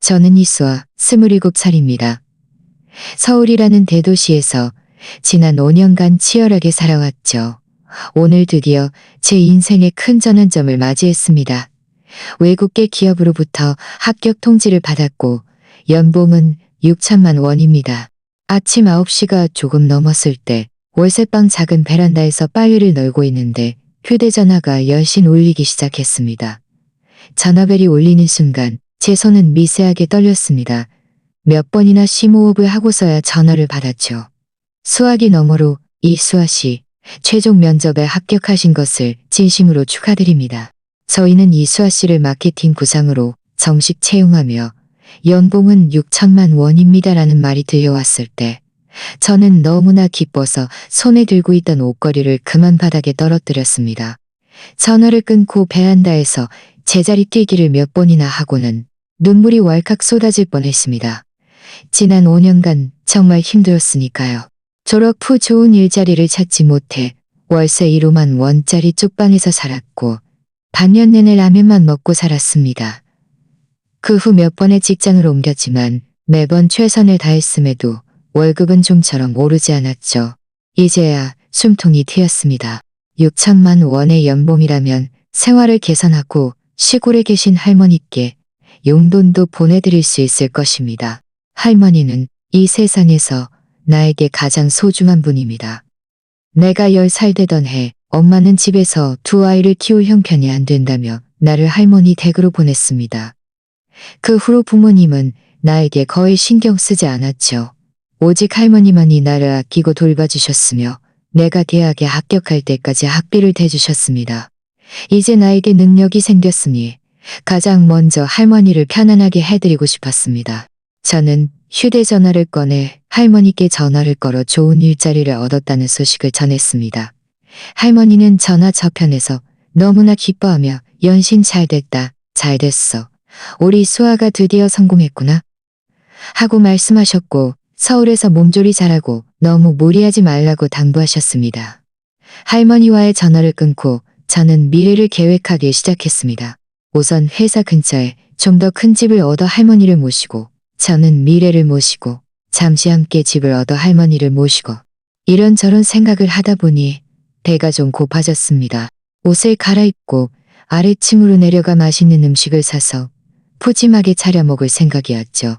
저는 이수아 27살입니다. 서울이라는 대도시에서 지난 5년간 치열하게 살아왔죠. 오늘 드디어 제 인생의 큰 전환점을 맞이했습니다. 외국계 기업으로부터 합격 통지를 받았고 연봉은 6천만 원입니다. 아침 9시가 조금 넘었을 때 월세방 작은 베란다에서 빨래를 널고 있는데 휴대전화가 여신 울리기 시작했습니다. 전화벨이 울리는 순간 제 손은 미세하게 떨렸습니다. 몇 번이나 심호흡을 하고서야 전화를 받았죠. 수화기 너머로 이수아 씨, 최종 면접에 합격하신 것을 진심으로 축하드립니다. 저희는 이수아 씨를 마케팅 부장으로 정식 채용하며 연봉은 6천만 원입니다라는 말이 들려왔을 때 저는 너무나 기뻐서 손에 들고 있던 옷걸이를 그만 바닥에 떨어뜨렸습니다. 전화를 끊고 베란다에서 제자리 뛰기를 몇 번이나 하고는 눈물이 왈칵 쏟아질 뻔했습니다. 지난 5년간 정말 힘들었으니까요. 졸업 후 좋은 일자리를 찾지 못해 월세 1호만 원짜리 쪽방에서 살았고 반년 내내 라면만 먹고 살았습니다. 그 후 몇 번의 직장을 옮겼지만 매번 최선을 다했음에도 월급은 좀처럼 오르지 않았죠. 이제야 숨통이 트였습니다. 6천만 원의 연봉이라면 생활을 개선하고 시골에 계신 할머니께 용돈도 보내드릴 수 있을 것입니다. 할머니는 이 세상에서 나에게 가장 소중한 분입니다. 내가 10살 되던 해 엄마는 집에서 두 아이를 키울 형편이 안 된다며 나를 할머니 댁으로 보냈습니다. 그 후로 부모님은 나에게 거의 신경 쓰지 않았죠. 오직 할머니만이 나를 아끼고 돌봐주셨으며 내가 대학에 합격할 때까지 학비를 대주셨습니다. 이제 나에게 능력이 생겼으니 가장 먼저 할머니를 편안하게 해드리고 싶었습니다. 저는 휴대전화를 꺼내 할머니께 전화를 걸어 좋은 일자리를 얻었다는 소식을 전했습니다. 할머니는 전화 저편에서 너무나 기뻐하며 연신 잘 됐다, 잘 됐어. 우리 수아가 드디어 성공했구나. 하고 말씀하셨고 서울에서 몸조리 잘하고 너무 무리하지 말라고 당부하셨습니다. 할머니와의 전화를 끊고 저는 미래를 계획하기 시작했습니다. 우선 회사 근처에 좀 더 큰 집을 얻어 할머니를 모시고 저는 미래를 모시고 잠시 함께 집을 얻어 할머니를 모시고 이런저런 생각을 하다 보니 배가 좀 고파졌습니다. 옷을 갈아입고 아래층으로 내려가 맛있는 음식을 사서 푸짐하게 차려 먹을 생각이었죠.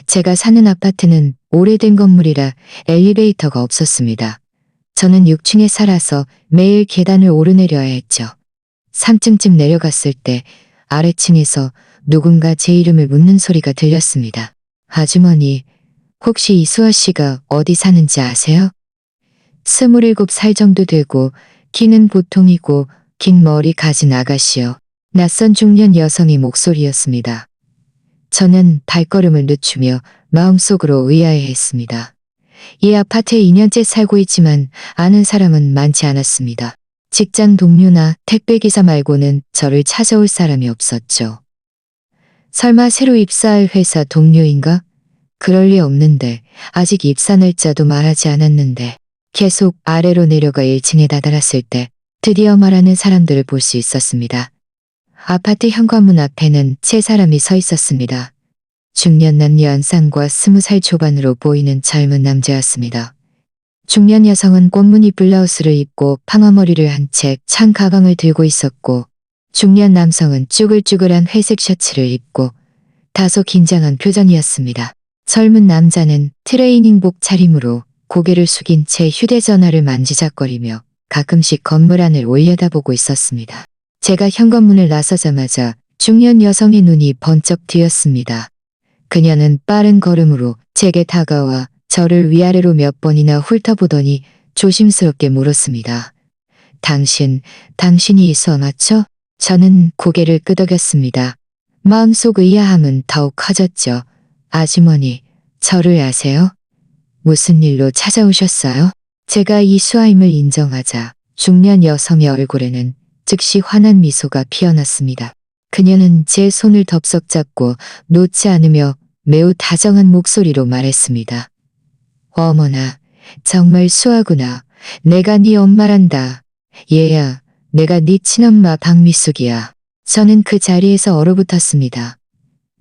제가 사는 아파트는 오래된 건물이라 엘리베이터가 없었습니다. 저는 6층에 살아서 매일 계단을 오르내려야 했죠. 3층쯤 내려갔을 때 아래층에서 누군가 제 이름을 묻는 소리가 들렸습니다. 아주머니, 혹시 이수아 씨가 어디 사는지 아세요? 27살 정도 되고 키는 보통이고 긴 머리 가진 아가씨요. 낯선 중년 여성의 목소리였습니다. 저는 발걸음을 늦추며 마음속으로 의아해했습니다. 이 아파트에 2년째 살고 있지만 아는 사람은 많지 않았습니다. 직장 동료나 택배기사 말고는 저를 찾아올 사람이 없었죠. 설마 새로 입사할 회사 동료인가? 그럴 리 없는데 아직 입사 날짜도 말하지 않았는데 계속 아래로 내려가 1층에 다다랐을 때 드디어 말하는 사람들을 볼 수 있었습니다. 아파트 현관문 앞에는 세 사람이 서 있었습니다. 중년 남녀 안상과 20살 초반으로 보이는 젊은 남자였습니다. 중년 여성은 꽃무늬 블라우스를 입고 파마머리를 한 채 찬 가방을 들고 있었고 중년 남성은 쭈글쭈글한 회색 셔츠를 입고 다소 긴장한 표정이었습니다. 젊은 남자는 트레이닝복 차림으로 고개를 숙인 채 휴대전화를 만지작거리며 가끔씩 건물 안을 올려다보고 있었습니다. 제가 현관문을 나서자마자 중년 여성의 눈이 번쩍 뜨였습니다. 그녀는 빠른 걸음으로 제게 다가와 저를 위아래로 몇 번이나 훑어보더니 조심스럽게 물었습니다. 당신이 이수아 맞죠? 저는 고개를 끄덕였습니다. 마음속 의아함은 더욱 커졌죠. 아주머니, 저를 아세요? 무슨 일로 찾아오셨어요? 제가 이수아임을 인정하자 중년 여성의 얼굴에는 즉시 환한 미소가 피어났습니다. 그녀는 제 손을 덥석 잡고 놓지 않으며 매우 다정한 목소리로 말했습니다. 어머나, 정말 수아구나. 내가 네 엄마란다. 얘야, 내가 네 친엄마 박미숙이야. 저는 그 자리에서 얼어붙었습니다.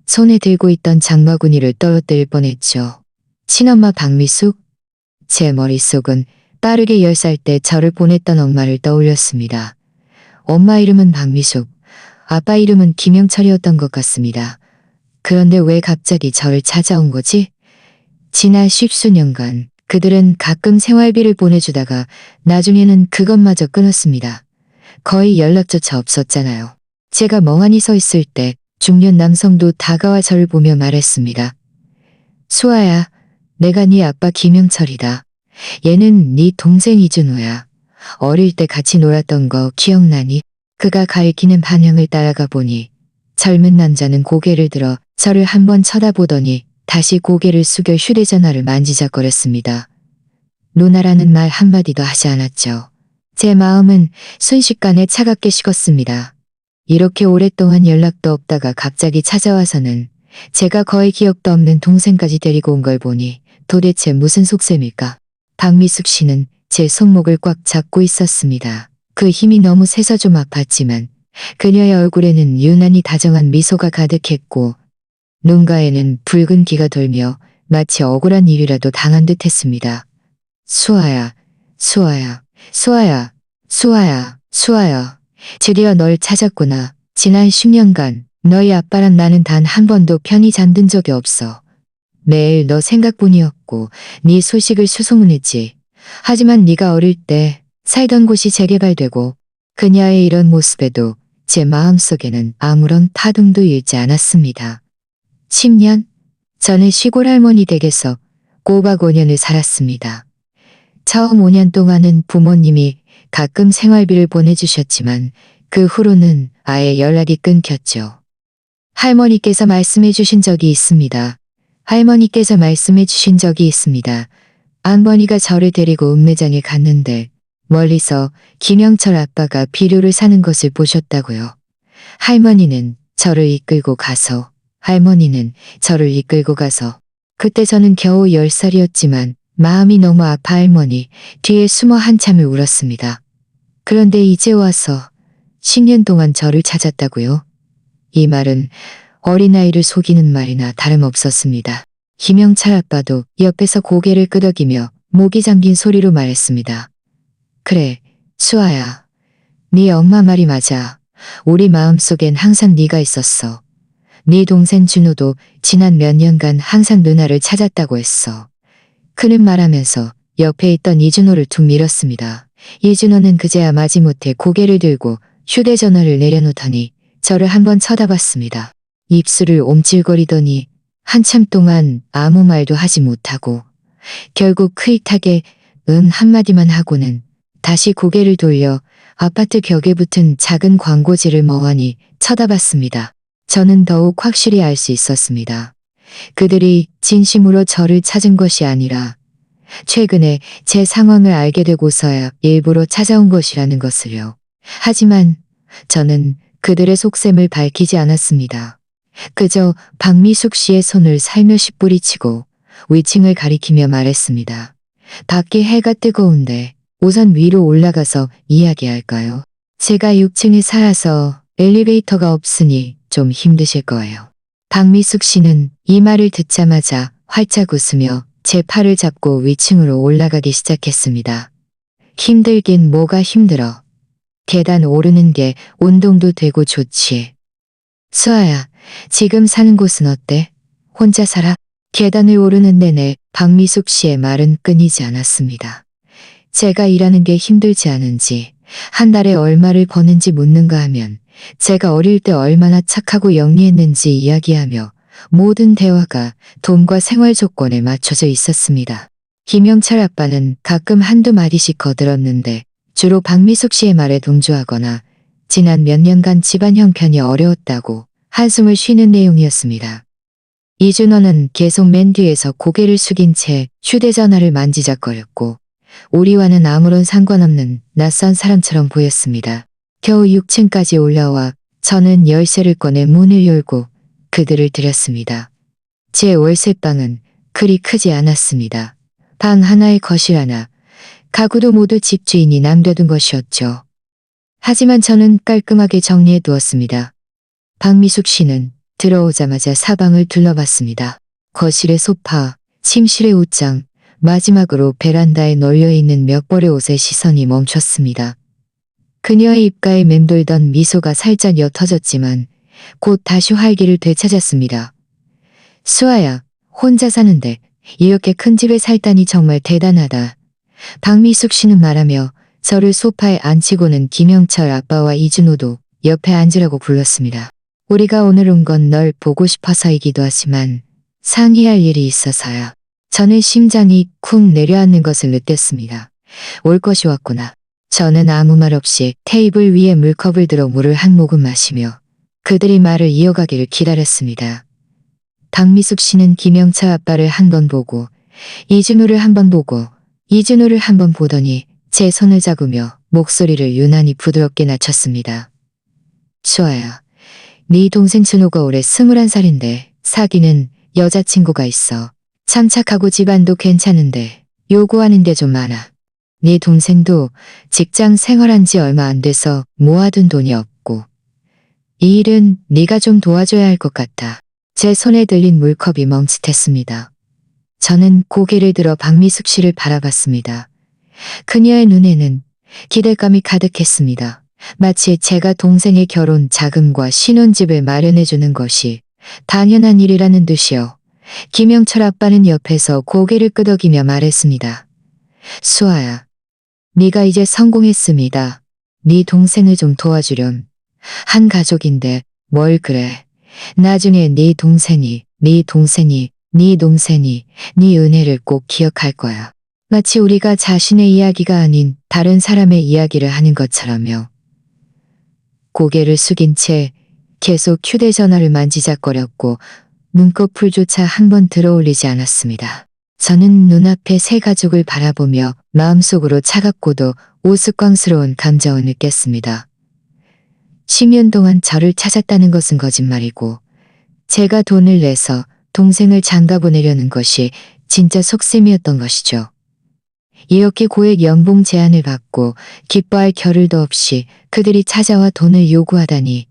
손에 들고 있던 장바구니를 떨어뜨릴 뻔했죠. 친엄마 박미숙? 제 머릿속은 빠르게 10살 때 저를 보냈던 엄마를 떠올렸습니다. 엄마 이름은 박미숙, 아빠 이름은 김영철이었던 것 같습니다. 그런데 왜 갑자기 저를 찾아온 거지? 지난 10수년간 그들은 가끔 생활비를 보내주다가 나중에는 그것마저 끊었습니다. 거의 연락조차 없었잖아요. 제가 멍하니 서 있을 때 중년 남성도 다가와 저를 보며 말했습니다. 수아야, 내가 네 아빠 김영철이다. 얘는 네 동생 이준호야. 어릴 때 같이 놀았던 거 기억나니? 그가 가리키는 방향을 따라가 보니 젊은 남자는 고개를 들어 저를 한번 쳐다보더니 다시 고개를 숙여 휴대전화를 만지작거렸습니다. 누나라는 말 한마디도 하지 않았죠. 제 마음은 순식간에 차갑게 식었습니다. 이렇게 오랫동안 연락도 없다가 갑자기 찾아와서는 제가 거의 기억도 없는 동생까지 데리고 온 걸 보니 도대체 무슨 속셈일까? 박미숙 씨는 제 손목을 꽉 잡고 있었습니다. 그 힘이 너무 세서 좀 아팠지만 그녀의 얼굴에는 유난히 다정한 미소가 가득했고 눈가에는 붉은 기가 돌며 마치 억울한 일이라도 당한 듯 했습니다. 수아야, 수아야, 수아야, 수아야, 수아야. 드디어 널 찾았구나. 지난 10년간 너희 아빠랑 나는 단 한 번도 편히 잠든 적이 없어. 매일 너 생각뿐이었고 네 소식을 수소문했지. 하지만 네가 어릴 때 살던 곳이 재개발되고 그녀의 이런 모습에도 제 마음속에는 아무런 타동도 일지 않았습니다. 10년? 저는 시골 할머니 댁에서 꼬박 5년을 살았습니다. 처음 5년 동안은 부모님이 가끔 생활비를 보내주셨지만 그 후로는 아예 연락이 끊겼죠. 할머니께서 말씀해 주신 적이 있습니다. 할머니께서 말씀해 주신 적이 있습니다. 안번이가 저를 데리고 읍내장에 갔는데 멀리서 김영철 아빠가 비료를 사는 것을 보셨다고요. 할머니는 저를 이끌고 가서 그때 저는 겨우 10살이었지만 마음이 너무 아파 할머니 뒤에 숨어 한참을 울었습니다. 그런데 이제 와서 10년 동안 저를 찾았다고요? 이 말은 어린아이를 속이는 말이나 다름없었습니다. 김영철 아빠도 옆에서 고개를 끄덕이며 목이 잠긴 소리로 말했습니다. 그래, 수아야. 네 엄마 말이 맞아. 우리 마음속엔 항상 네가 있었어. 네 동생 준호도 지난 몇 년간 항상 누나를 찾았다고 했어. 그는 말하면서 옆에 있던 이준호를 툭 밀었습니다. 이준호는 그제야 마지못해 고개를 들고 휴대전화를 내려놓더니 저를 한번 쳐다봤습니다. 입술을 옴찔거리더니 한참 동안 아무 말도 하지 못하고 결국 흐릿하게 응 한마디만 하고는 다시 고개를 돌려 아파트 벽에 붙은 작은 광고지를 멍하니 쳐다봤습니다. 저는 더욱 확실히 알 수 있었습니다. 그들이 진심으로 저를 찾은 것이 아니라 최근에 제 상황을 알게 되고서야 일부러 찾아온 것이라는 것을요. 하지만 저는 그들의 속셈을 밝히지 않았습니다. 그저 박미숙 씨의 손을 살며시 뿌리치고 위층을 가리키며 말했습니다. 밖에 해가 뜨거운데 우선 위로 올라가서 이야기할까요? 제가 6층에 살아서 엘리베이터가 없으니 좀 힘드실 거예요. 박미숙 씨는 이 말을 듣자마자 활짝 웃으며 제 팔을 잡고 위층으로 올라가기 시작했습니다. 힘들긴 뭐가 힘들어. 계단 오르는 게 운동도 되고 좋지. 수아야, 지금 사는 곳은 어때? 혼자 살아? 계단을 오르는 내내 박미숙 씨의 말은 끊이지 않았습니다. 제가 일하는 게 힘들지 않은지, 한 달에 얼마를 버는지 묻는가 하면 제가 어릴 때 얼마나 착하고 영리했는지 이야기하며 모든 대화가 돈과 생활 조건에 맞춰져 있었습니다. 김영철 아빠는 가끔 한두 마디씩 거들었는데 주로 박미숙 씨의 말에 동조하거나 지난 몇 년간 집안 형편이 어려웠다고 한숨을 쉬는 내용이었습니다. 이준호는 계속 맨 뒤에서 고개를 숙인 채 휴대전화를 만지작거렸고 우리와는 아무런 상관없는 낯선 사람처럼 보였습니다. 겨우 6층까지 올라와 저는 열쇠를 꺼내 문을 열고 그들을 들였습니다. 제 월세방은 그리 크지 않았습니다. 방 하나에 거실 하나, 가구도 모두 집주인이 남겨둔 것이었죠. 하지만 저는 깔끔하게 정리해 두었습니다. 박미숙 씨는 들어오자마자 사방을 둘러봤습니다. 거실의 소파, 침실의 옷장, 마지막으로 베란다에 널려있는 몇 벌의 옷에 시선이 멈췄습니다. 그녀의 입가에 맴돌던 미소가 살짝 옅어졌지만 곧 다시 활기를 되찾았습니다. 수아야, 혼자 사는데 이렇게 큰 집에 살다니 정말 대단하다. 박미숙 씨는 말하며 저를 소파에 앉히고는 김영철 아빠와 이준호도 옆에 앉으라고 불렀습니다. 우리가 오늘 온 건 널 보고 싶어서이기도 하지만 상의할 일이 있어서야. 저는 심장이 쿵 내려앉는 것을 느꼈습니다. 올 것이 왔구나. 저는 아무 말 없이 테이블 위에 물컵을 들어 물을 한 모금 마시며 그들이 말을 이어가기를 기다렸습니다. 박미숙 씨는 김영철 아빠를 한 번 보고 이준호를 한 번 보고 이준호를 한 번 보더니 제 손을 잡으며 목소리를 유난히 부드럽게 낮췄습니다. 수아야, 네 동생 준호가 올해 21살인데 사귀는 여자친구가 있어. 참 착하고 집안도 괜찮은데 요구하는 게 좀 많아. 네 동생도 직장 생활한 지 얼마 안 돼서 모아둔 돈이 없고 이 일은 네가 좀 도와줘야 할 것 같아. 제 손에 들린 물컵이 멈칫했습니다. 저는 고개를 들어 박미숙 씨를 바라봤습니다. 그녀의 눈에는 기대감이 가득했습니다. 마치 제가 동생의 결혼 자금과 신혼집을 마련해주는 것이 당연한 일이라는 듯이요. 김영철 아빠는 옆에서 고개를 끄덕이며 말했습니다. 수아야, 네가 이제 성공했습니다. 네 동생을 좀 도와주렴. 한 가족인데 뭘 그래. 나중에 네 동생이 네 은혜를 꼭 기억할 거야. 마치 우리가 자신의 이야기가 아닌 다른 사람의 이야기를 하는 것처럼요. 고개를 숙인 채 계속 휴대전화를 만지작거렸고 눈꺼풀조차 한 번 들어올리지 않았습니다. 저는 눈앞에 세 가족을 바라보며 마음속으로 차갑고도 우스꽝스러운 감정을 느꼈습니다. 10년 동안 저를 찾았다는 것은 거짓말이고 제가 돈을 내서 동생을 장가 보내려는 것이 진짜 속셈이었던 것이죠. 이렇게 고액 연봉 제안을 받고 기뻐할 겨를도 없이 그들이 찾아와 돈을 요구하다니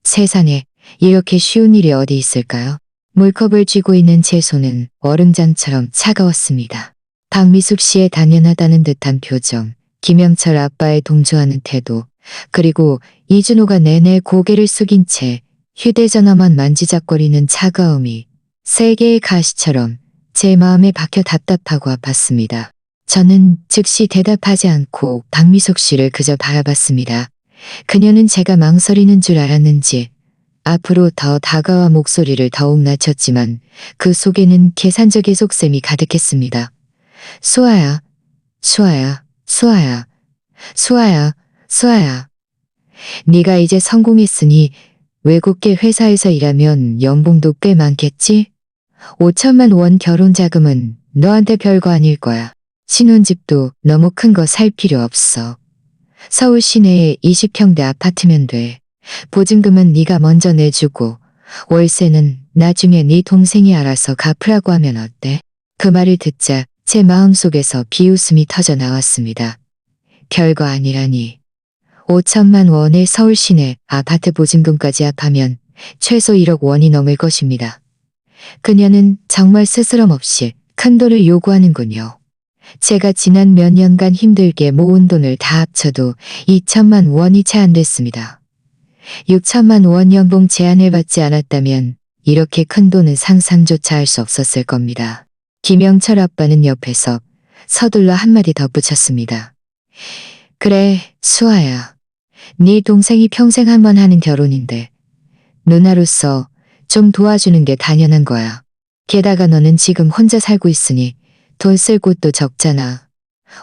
세상에 이렇게 쉬운 일이 어디 있을까요? 물컵을 쥐고 있는 제 손은 얼음장처럼 차가웠습니다. 박미숙 씨의 당연하다는 듯한 표정, 김영철 아빠의 동조하는 태도, 그리고 이준호가 내내 고개를 숙인 채 휴대전화만 만지작거리는 차가움이 세 개의 가시처럼 제 마음에 박혀 답답하고 아팠습니다. 저는 즉시 대답하지 않고 박미숙 씨를 그저 바라봤습니다. 그녀는 제가 망설이는 줄 알았는지 앞으로 더 다가와 목소리를 더욱 낮췄지만 그 속에는 계산적인 속셈이 가득했습니다. 수아야, 수아야, 수아야, 수아야, 수아야. 네가 이제 성공했으니 외국계 회사에서 일하면 연봉도 꽤 많겠지? 5천만 원 결혼 자금은 너한테 별거 아닐 거야. 신혼집도 너무 큰 거 살 필요 없어. 서울 시내에 20평대 아파트면 돼. 보증금은 네가 먼저 내주고 월세는 나중에 네 동생이 알아서 갚으라고 하면 어때? 그 말을 듣자 제 마음속에서 비웃음이 터져 나왔습니다. 별거 아니라니. 5천만 원의 서울 시내 아파트 보증금까지 합하면 최소 1억 원이 넘을 것입니다. 그녀는 정말 스스럼 없이 큰 돈을 요구하는군요. 제가 지난 몇 년간 힘들게 모은 돈을 다 합쳐도 2천만 원이 채 안 됐습니다. 6천만 원 연봉 제안을 받지 않았다면 이렇게 큰 돈은 상상조차 할 수 없었을 겁니다. 김영철 아빠는 옆에서 서둘러 한마디 덧붙였습니다. 그래, 수아야. 네 동생이 평생 한 번 하는 결혼인데 누나로서 좀 도와주는 게 당연한 거야. 게다가 너는 지금 혼자 살고 있으니 돈 쓸 곳도 적잖아.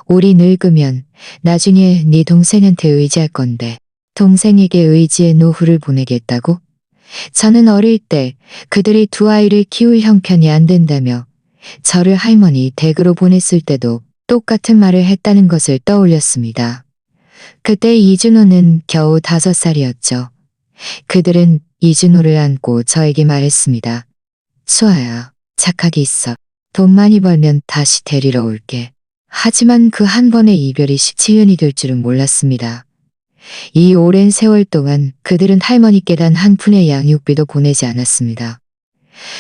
우리 늙으면 나중에 네 동생한테 의지할 건데 동생에게 의지의 노후를 보내겠다고? 저는 어릴 때 그들이 두 아이를 키울 형편이 안 된다며 저를 할머니 댁으로 보냈을 때도 똑같은 말을 했다는 것을 떠올렸습니다. 그때 이준호는 겨우 5살이었죠. 그들은 이준호를 안고 저에게 말했습니다. 수아야, 착하게 있어. 돈 많이 벌면 다시 데리러 올게. 하지만 그 한 번의 이별이 17년이 될 줄은 몰랐습니다. 이 오랜 세월 동안 그들은 할머니께 단 한 푼의 양육비도 보내지 않았습니다.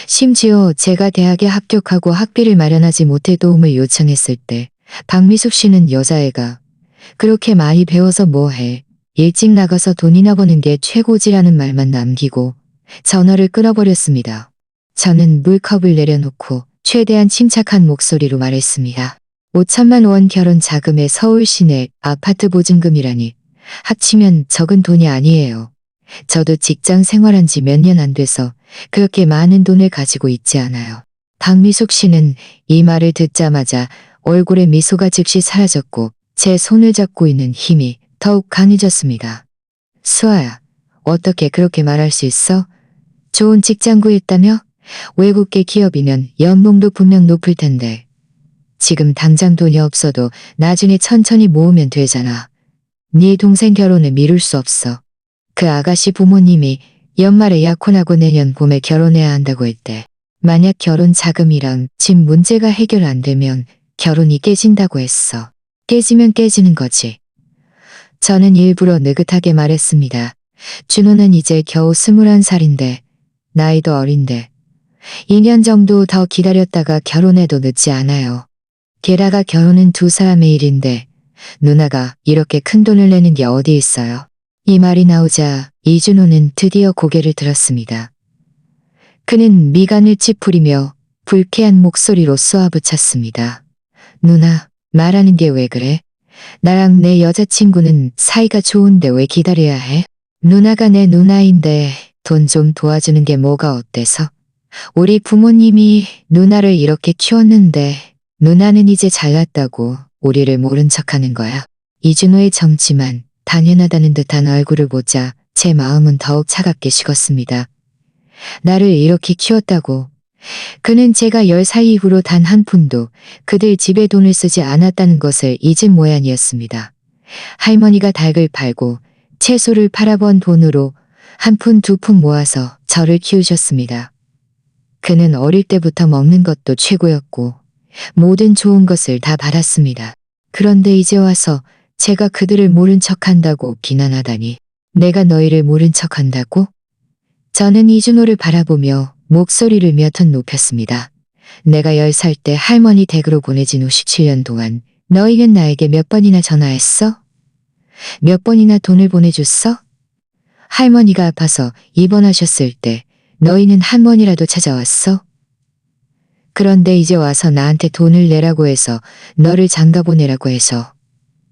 심지어 제가 대학에 합격하고 학비를 마련하지 못해 도움을 요청했을 때 박미숙 씨는 여자애가 그렇게 많이 배워서 뭐해. 일찍 나가서 돈이나 버는 게 최고지라는 말만 남기고 전화를 끊어버렸습니다. 저는 물컵을 내려놓고 최대한 침착한 목소리로 말했습니다. 5천만 원 결혼 자금에 서울 시내 아파트 보증금이라니 합치면 적은 돈이 아니에요. 저도 직장 생활한 지 몇 년 안 돼서 그렇게 많은 돈을 가지고 있지 않아요. 박미숙 씨는 이 말을 듣자마자 얼굴에 미소가 즉시 사라졌고 제 손을 잡고 있는 힘이 더욱 강해졌습니다. 수아야, 어떻게 그렇게 말할 수 있어? 좋은 직장 구했다며? 외국계 기업이면 연봉도 분명 높을 텐데. 지금 당장 돈이 없어도 나중에 천천히 모으면 되잖아. 네 동생 결혼을 미룰 수 없어. 그 아가씨 부모님이 연말에 약혼하고 내년 봄에 결혼해야 한다고 했대. 만약 결혼 자금이랑 집 문제가 해결 안 되면 결혼이 깨진다고 했어. 깨지면 깨지는 거지. 저는 일부러 느긋하게 말했습니다. 준호는 이제 겨우 21살인데 나이도 어린데 2년 정도 더 기다렸다가 결혼해도 늦지 않아요. 게다가 결혼은 두 사람의 일인데 누나가 이렇게 큰 돈을 내는 게 어디 있어요. 이 말이 나오자 이준호는 드디어 고개를 들었습니다. 그는 미간을 찌푸리며 불쾌한 목소리로 쏘아붙였습니다. 누나, 말하는 게 왜 그래? 나랑 내 여자친구는 사이가 좋은데 왜 기다려야 해? 누나가 내 누나인데 돈 좀 도와주는 게 뭐가 어때서? 우리 부모님이 누나를 이렇게 키웠는데 누나는 이제 잘났다고 우리를 모른 척하는 거야. 이준호의 정치만 당연하다는 듯한 얼굴을 보자 제 마음은 더욱 차갑게 식었습니다. 나를 이렇게 키웠다고. 그는 제가 10살 이후로 단 한 푼도 그들 집에 돈을 쓰지 않았다는 것을 잊은 모양이었습니다. 할머니가 닭을 팔고 채소를 팔아본 돈으로 한 푼 두 푼 모아서 저를 키우셨습니다. 그는 어릴 때부터 먹는 것도 최고였고 모든 좋은 것을 다 받았습니다. 그런데 이제 와서 제가 그들을 모른 척한다고 비난하다니. 내가 너희를 모른 척한다고? 저는 이준호를 바라보며 목소리를 몇 톤 높였습니다. 내가 10살 때 할머니 댁으로 보내진 후 17년 동안 너희는 나에게 몇 번이나 전화했어? 몇 번이나 돈을 보내줬어? 할머니가 아파서 입원하셨을 때 너희는 한 번이라도 찾아왔어? 그런데 이제 와서 나한테 돈을 내라고 해서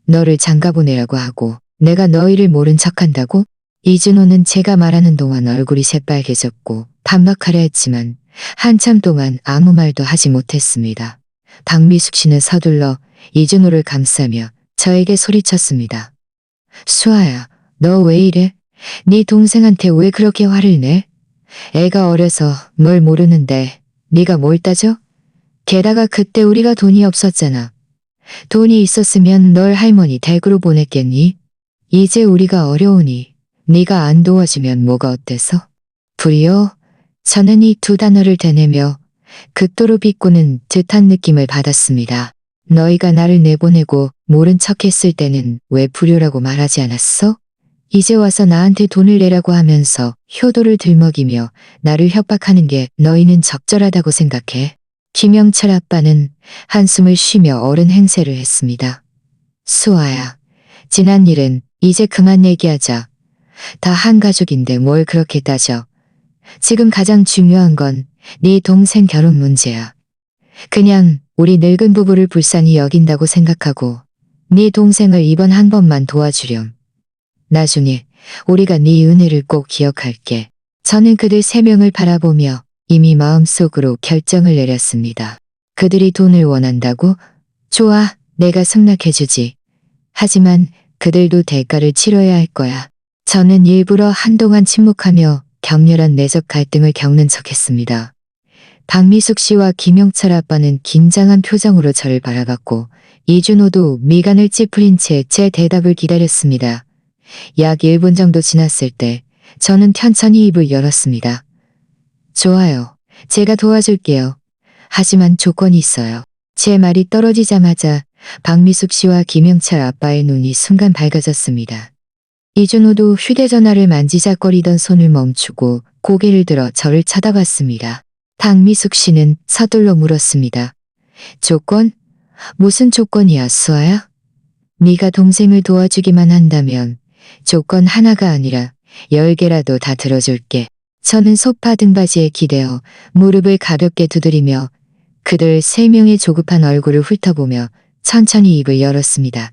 너를 장가보내라고 하고 내가 너희를 모른 척한다고? 이준호는 제가 말하는 동안 얼굴이 새빨개졌고 반박하려 했지만 한참 동안 아무 말도 하지 못했습니다. 박미숙 씨는 서둘러 이준호를 감싸며 저에게 소리쳤습니다. 수아야, 너 왜 이래? 네 동생한테 왜 그렇게 화를 내? 애가 어려서 뭘 모르는데 네가 뭘 따져? 게다가 그때 우리가 돈이 없었잖아. 돈이 있었으면 널 할머니 댁으로 보냈겠니? 이제 우리가 어려우니 네가 안 도와주면 뭐가 어때서? 불이요? 저는 이 두 단어를 되뇌며 극도로 비꼬는 듯한 느낌을 받았습니다. 너희가 나를 내보내고 모른 척했을 때는 왜 불효라고 말하지 않았어? 이제 와서 나한테 돈을 내라고 하면서 효도를 들먹이며 나를 협박하는 게 너희는 적절하다고 생각해? 김영철 아빠는 한숨을 쉬며 어른 행세를 했습니다. 수아야, 지난 일은 이제 그만 얘기하자. 다 한 가족인데 뭘 그렇게 따져. 지금 가장 중요한 건 네 동생 결혼 문제야. 그냥 우리 늙은 부부를 불쌍히 여긴다고 생각하고 네 동생을 이번 한 번만 도와주렴. 나중에 우리가 네 은혜를 꼭 기억할게. 저는 그들 세 명을 바라보며 이미 마음속으로 결정을 내렸습니다. 그들이 돈을 원한다고? 좋아, 내가 승낙해주지. 하지만 그들도 대가를 치러야 할 거야. 저는 일부러 한동안 침묵하며 격렬한 내적 갈등을 겪는 척했습니다. 박미숙 씨와 김영철 아빠는 긴장한 표정으로 저를 바라봤고 이준호도 미간을 찌푸린 채 제 대답을 기다렸습니다. 약 1분 정도 지났을 때 저는 천천히 입을 열었습니다. 좋아요. 제가 도와줄게요. 하지만 조건이 있어요. 제 말이 떨어지자마자 박미숙 씨와 김영철 아빠의 눈이 순간 밝아졌습니다. 이준호도 휴대전화를 만지작거리던 손을 멈추고 고개를 들어 저를 쳐다봤습니다. 박미숙 씨는 서둘러 물었습니다. 조건? 무슨 조건이야, 수아야? 네가 동생을 도와주기만 한다면 조건 하나가 아니라 10개라도 다 들어줄게. 저는 소파 등받이에 기대어 무릎을 가볍게 두드리며 그들 3명의 조급한 얼굴을 훑어보며 천천히 입을 열었습니다.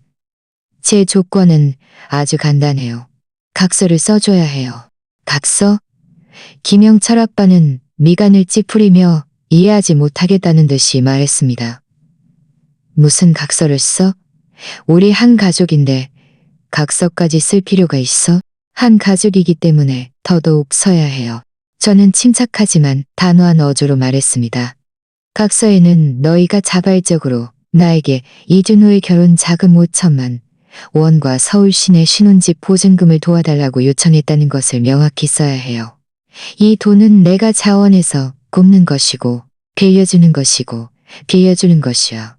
제 조건은 아주 간단해요. 각서를 써줘야 해요. 각서? 김영철 아빠는 미간을 찌푸리며 이해하지 못하겠다는 듯이 말했습니다. 무슨 각서를 써? 우리 한 가족인데 각서까지 쓸 필요가 있어? 한 가족이기 때문에 더더욱 써야 해요. 저는 침착하지만 단호한 어조로 말했습니다. 각서에는 너희가 자발적으로 나에게 이준호의 결혼 자금 5천만 원과 서울 시내 신혼집 보증금을 도와달라고 요청했다는 것을 명확히 써야 해요. 이 돈은 내가 자원해서 굽는 것이고 빌려주는 것이야.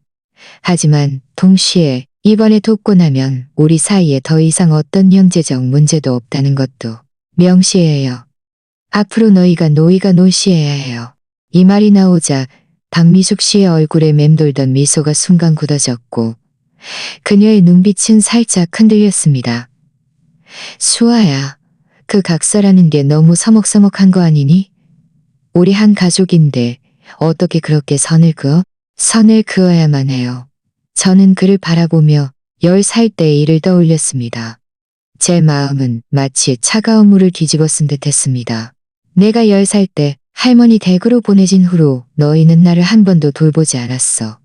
하지만 동시에 이번에 돕고 나면 우리 사이에 더 이상 어떤 형제적 문제도 없다는 것도 명시해요. 앞으로 너희가 노시해야 해요. 이 말이 나오자 박미숙 씨의 얼굴에 맴돌던 미소가 순간 굳어졌고 그녀의 눈빛은 살짝 흔들렸습니다. 수아야, 그 각서라는 게 너무 서먹서먹한 거 아니니? 우리 한 가족인데 어떻게 그렇게 선을 그어? 선을 그어야만 해요. 저는 그를 바라보며 10살 때의 일을 떠올렸습니다. 제 마음은 마치 차가운 물을 뒤집어 쓴 듯했습니다. 내가 10살 때 할머니 댁으로 보내진 후로 너희는 나를 한 번도 돌보지 않았어.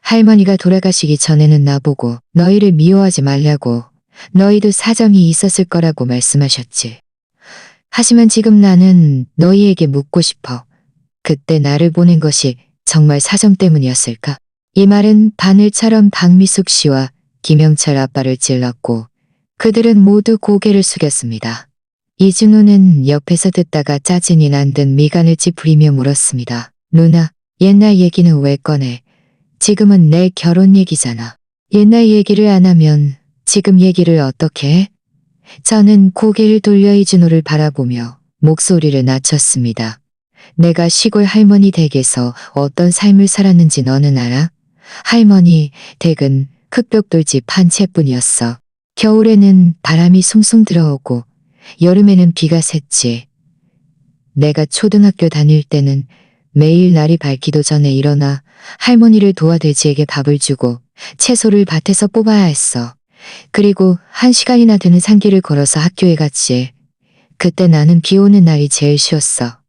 할머니가 돌아가시기 전에는 나보고 너희를 미워하지 말라고 너희도 사정이 있었을 거라고 말씀하셨지. 하지만 지금 나는 너희에게 묻고 싶어. 그때 나를 보낸 것이 정말 사정 때문이었을까? 이 말은 바늘처럼 박미숙 씨와 김영철 아빠를 찔렀고 그들은 모두 고개를 숙였습니다. 이준호는 옆에서 듣다가 짜증이 난 듯 미간을 찌푸리며 물었습니다. 누나, 옛날 얘기는 왜 꺼내? 지금은 내 결혼 얘기잖아. 옛날 얘기를 안 하면 지금 얘기를 어떻게 해? 저는 고개를 돌려 이준호를 바라보며 목소리를 낮췄습니다. 내가 시골 할머니 댁에서 어떤 삶을 살았는지 너는 알아? 할머니 댁은 흙벽돌집 한 채뿐이었어. 겨울에는 바람이 숭숭 들어오고 여름에는 비가 샜지. 내가 초등학교 다닐 때는 매일 날이 밝기도 전에 일어나 할머니를 도와 돼지에게 밥을 주고 채소를 밭에서 뽑아야 했어. 그리고 1시간이나 되는 산길을 걸어서 학교에 갔지. 그때 나는 비 오는 날이 제일 쉬웠어.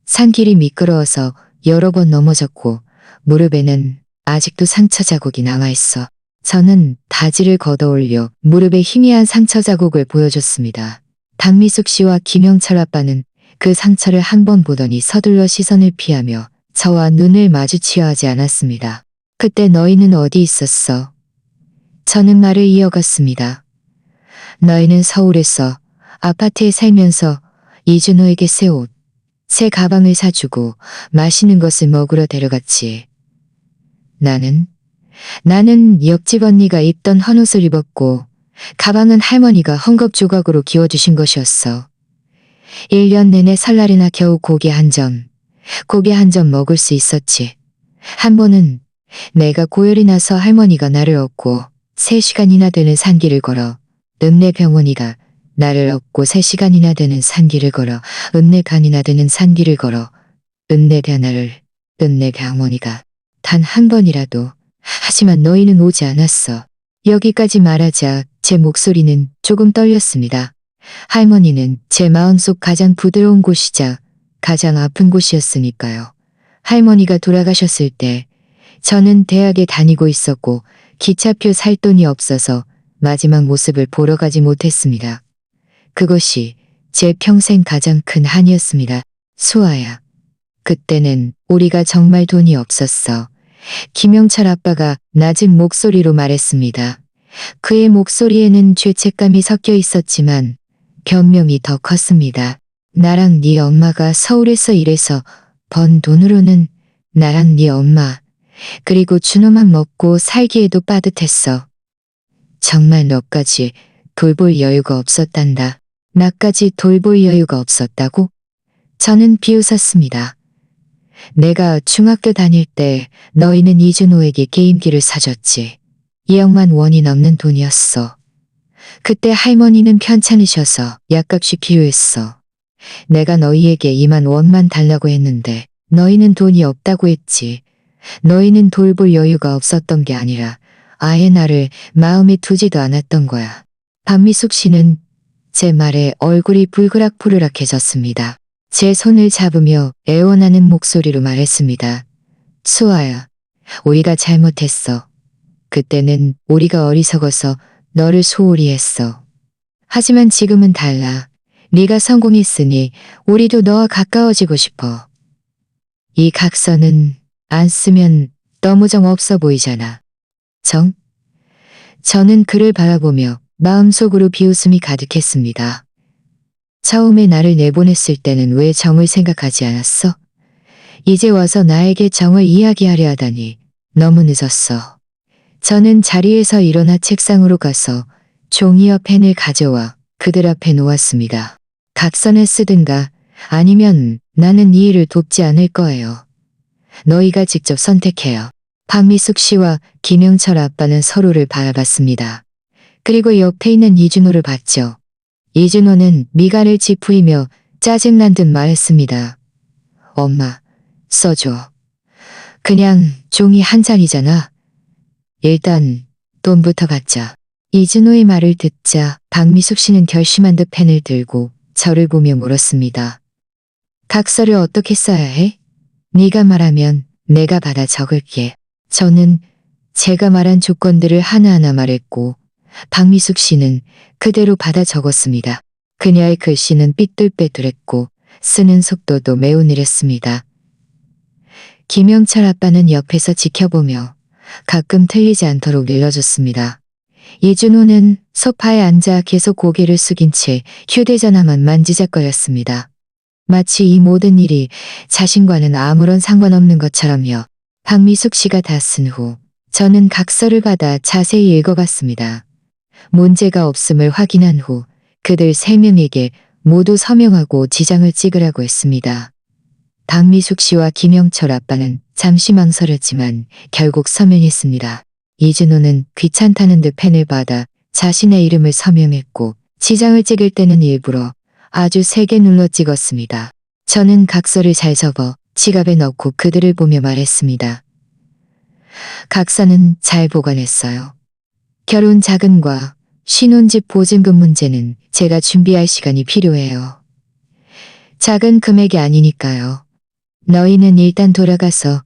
산길이 미끄러워서 여러 번 넘어졌고 무릎에는 아직도 상처 자국이 남아있어. 저는 바지를 걷어올려 무릎에 희미한 상처 자국을 보여줬습니다. 박미숙 씨와 김영철 아빠는 그 상처를 한 번 보더니 서둘러 시선을 피하며 저와 눈을 마주치려 하지 않았습니다. 그때 너희는 어디 있었어? 저는 말을 이어갔습니다. 너희는 서울에서 아파트에 살면서 이준호에게 새 옷, 새 가방을 사주고 맛있는 것을 먹으러 데려갔지. 나는 옆집 언니가 입던 헌옷을 입었고 가방은 할머니가 헝겊 조각으로 기워주신 것이었어. 1년 내내 설날이나 겨우 고기 한 점 먹을 수 있었지. 한 번은 내가 고열이 나서 할머니가 나를 업고 3시간이나 되는 산길을 걸어 읍내병원이가 나를 업고 3시간이나 되는 산길을 걸어 읍내간이나 되는 산길을 걸어 읍내병원이가 단 한 번이라도. 하지만 너희는 오지 않았어. 여기까지 말하자 제 목소리는 조금 떨렸습니다. 할머니는 제 마음속 가장 부드러운 곳이자 가장 아픈 곳이었으니까요. 할머니가 돌아가셨을 때 저는 대학에 다니고 있었고 기차표 살 돈이 없어서 마지막 모습을 보러 가지 못했습니다. 그것이 제 평생 가장 큰 한이었습니다. 수아야, 그때는 우리가 정말 돈이 없었어. 김영철 아빠가 낮은 목소리로 말했습니다. 그의 목소리에는 죄책감이 섞여 있었지만 변명이 더 컸습니다. 나랑 네 엄마가 서울에서 일해서 번 돈으로는 나랑 네 엄마 그리고 준호만 먹고 살기에도 빠듯했어. 정말 너까지 돌볼 여유가 없었단다. 나까지 돌볼 여유가 없었다고? 저는 비웃었습니다. 내가 중학교 다닐 때 너희는 이준호에게 게임기를 사줬지. 2억만 원이 넘는 돈이었어. 그때 할머니는 편찮으셔서 약값이 필요했어. 내가 너희에게 2만 원만 달라고 했는데 너희는 돈이 없다고 했지. 너희는 돌볼 여유가 없었던 게 아니라 아예 나를 마음에 두지도 않았던 거야. 박미숙 씨는 제 말에 얼굴이 불그락불그락해졌습니다. 제 손을 잡으며 애원하는 목소리로 말했습니다. 수아야, 우리가 잘못했어. 그때는 우리가 어리석어서 너를 소홀히 했어. 하지만 지금은 달라. 네가 성공했으니 우리도 너와 가까워지고 싶어. 이 각서는 안 쓰면 너무 정 없어 보이잖아. 정? 저는 그를 바라보며 마음속으로 비웃음이 가득했습니다. 처음에 나를 내보냈을 때는 왜 정을 생각하지 않았어? 이제 와서 나에게 정을 이야기하려 하다니 너무 늦었어. 저는 자리에서 일어나 책상으로 가서 종이와 펜을 가져와 그들 앞에 놓았습니다. 각서는 쓰든가 아니면 나는 이 일을 돕지 않을 거예요. 너희가 직접 선택해요. 박미숙 씨와 김영철 아빠는 서로를 바라봤습니다. 그리고 옆에 있는 이준호를 봤죠. 이준호는 미간을 찌푸리며 짜증난 듯 말했습니다. 엄마, 써줘. 그냥 종이 한 장이잖아. 일단 돈부터 갖자. 이준호의 말을 듣자 박미숙 씨는 결심한 듯 펜을 들고 저를 보며 물었습니다. 각서를 어떻게 써야 해? 네가 말하면 내가 받아 적을게. 저는 제가 말한 조건들을 하나하나 말했고 박미숙 씨는 그대로 받아 적었습니다. 그녀의 글씨는 삐뚤빼뚤했고 쓰는 속도도 매우 느렸습니다. 김영철 아빠는 옆에서 지켜보며 가끔 틀리지 않도록 일러줬습니다. 이준호는 소파에 앉아 계속 고개를 숙인 채 휴대전화만 만지작거렸습니다. 마치 이 모든 일이 자신과는 아무런 상관없는 것처럼요. 박미숙 씨가 다 쓴 후 저는 각서를 받아 자세히 읽어봤습니다. 문제가 없음을 확인한 후 그들 3명에게 모두 서명하고 지장을 찍으라고 했습니다. 박미숙 씨와 김영철 아빠는 잠시 망설였지만 결국 서명했습니다. 이준호는 귀찮다는 듯 펜을 받아 자신의 이름을 서명했고 지장을 찍을 때는 일부러 아주 세게 눌러 찍었습니다. 저는 각서를 잘 접어 지갑에 넣고 그들을 보며 말했습니다. 각서는 잘 보관했어요. 결혼 자금과 신혼집 보증금 문제는 제가 준비할 시간이 필요해요. 작은 금액이 아니니까요. 너희는 일단 돌아가서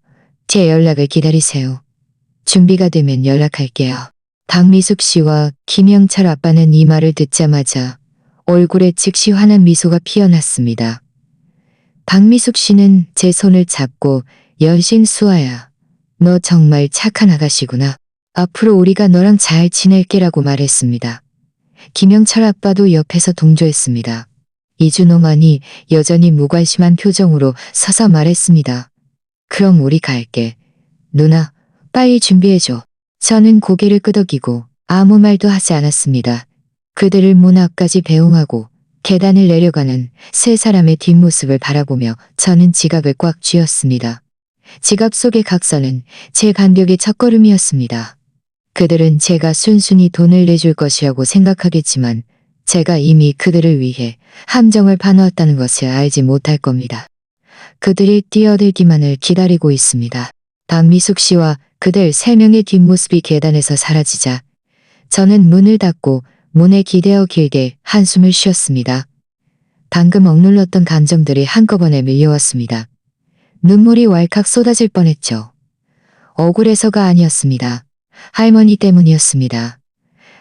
제 연락을 기다리세요. 준비가 되면 연락할게요. 박미숙 씨와 김영철 아빠는 이 말을 듣자마자 얼굴에 즉시 환한 미소가 피어났습니다. 박미숙 씨는 제 손을 잡고 연신 수아야, 너 정말 착한 아가씨구나. 앞으로 우리가 너랑 잘 지낼게라고 말했습니다. 김영철 아빠도 옆에서 동조했습니다. 이준호만이 여전히 무관심한 표정으로 서서 말했습니다. 그럼 우리 갈게. 누나, 빨리 준비해줘. 저는 고개를 끄덕이고 아무 말도 하지 않았습니다. 그들을 문 앞까지 배웅하고 계단을 내려가는 세 사람의 뒷모습을 바라보며 저는 지갑을 꽉 쥐었습니다. 지갑 속의 각서는 제 반벽의 첫걸음이었습니다. 그들은 제가 순순히 돈을 내줄 것이라고 생각하겠지만 제가 이미 그들을 위해 함정을 파놓았다는 것을 알지 못할 겁니다. 그들이 뛰어들기만을 기다리고 있습니다. 박미숙 씨와 그들 3명의 뒷모습이 계단에서 사라지자 저는 문을 닫고 문에 기대어 길게 한숨을 쉬었습니다. 방금 억눌렀던 감정들이 한꺼번에 밀려왔습니다. 눈물이 왈칵 쏟아질 뻔했죠. 억울해서가 아니었습니다. 할머니 때문이었습니다.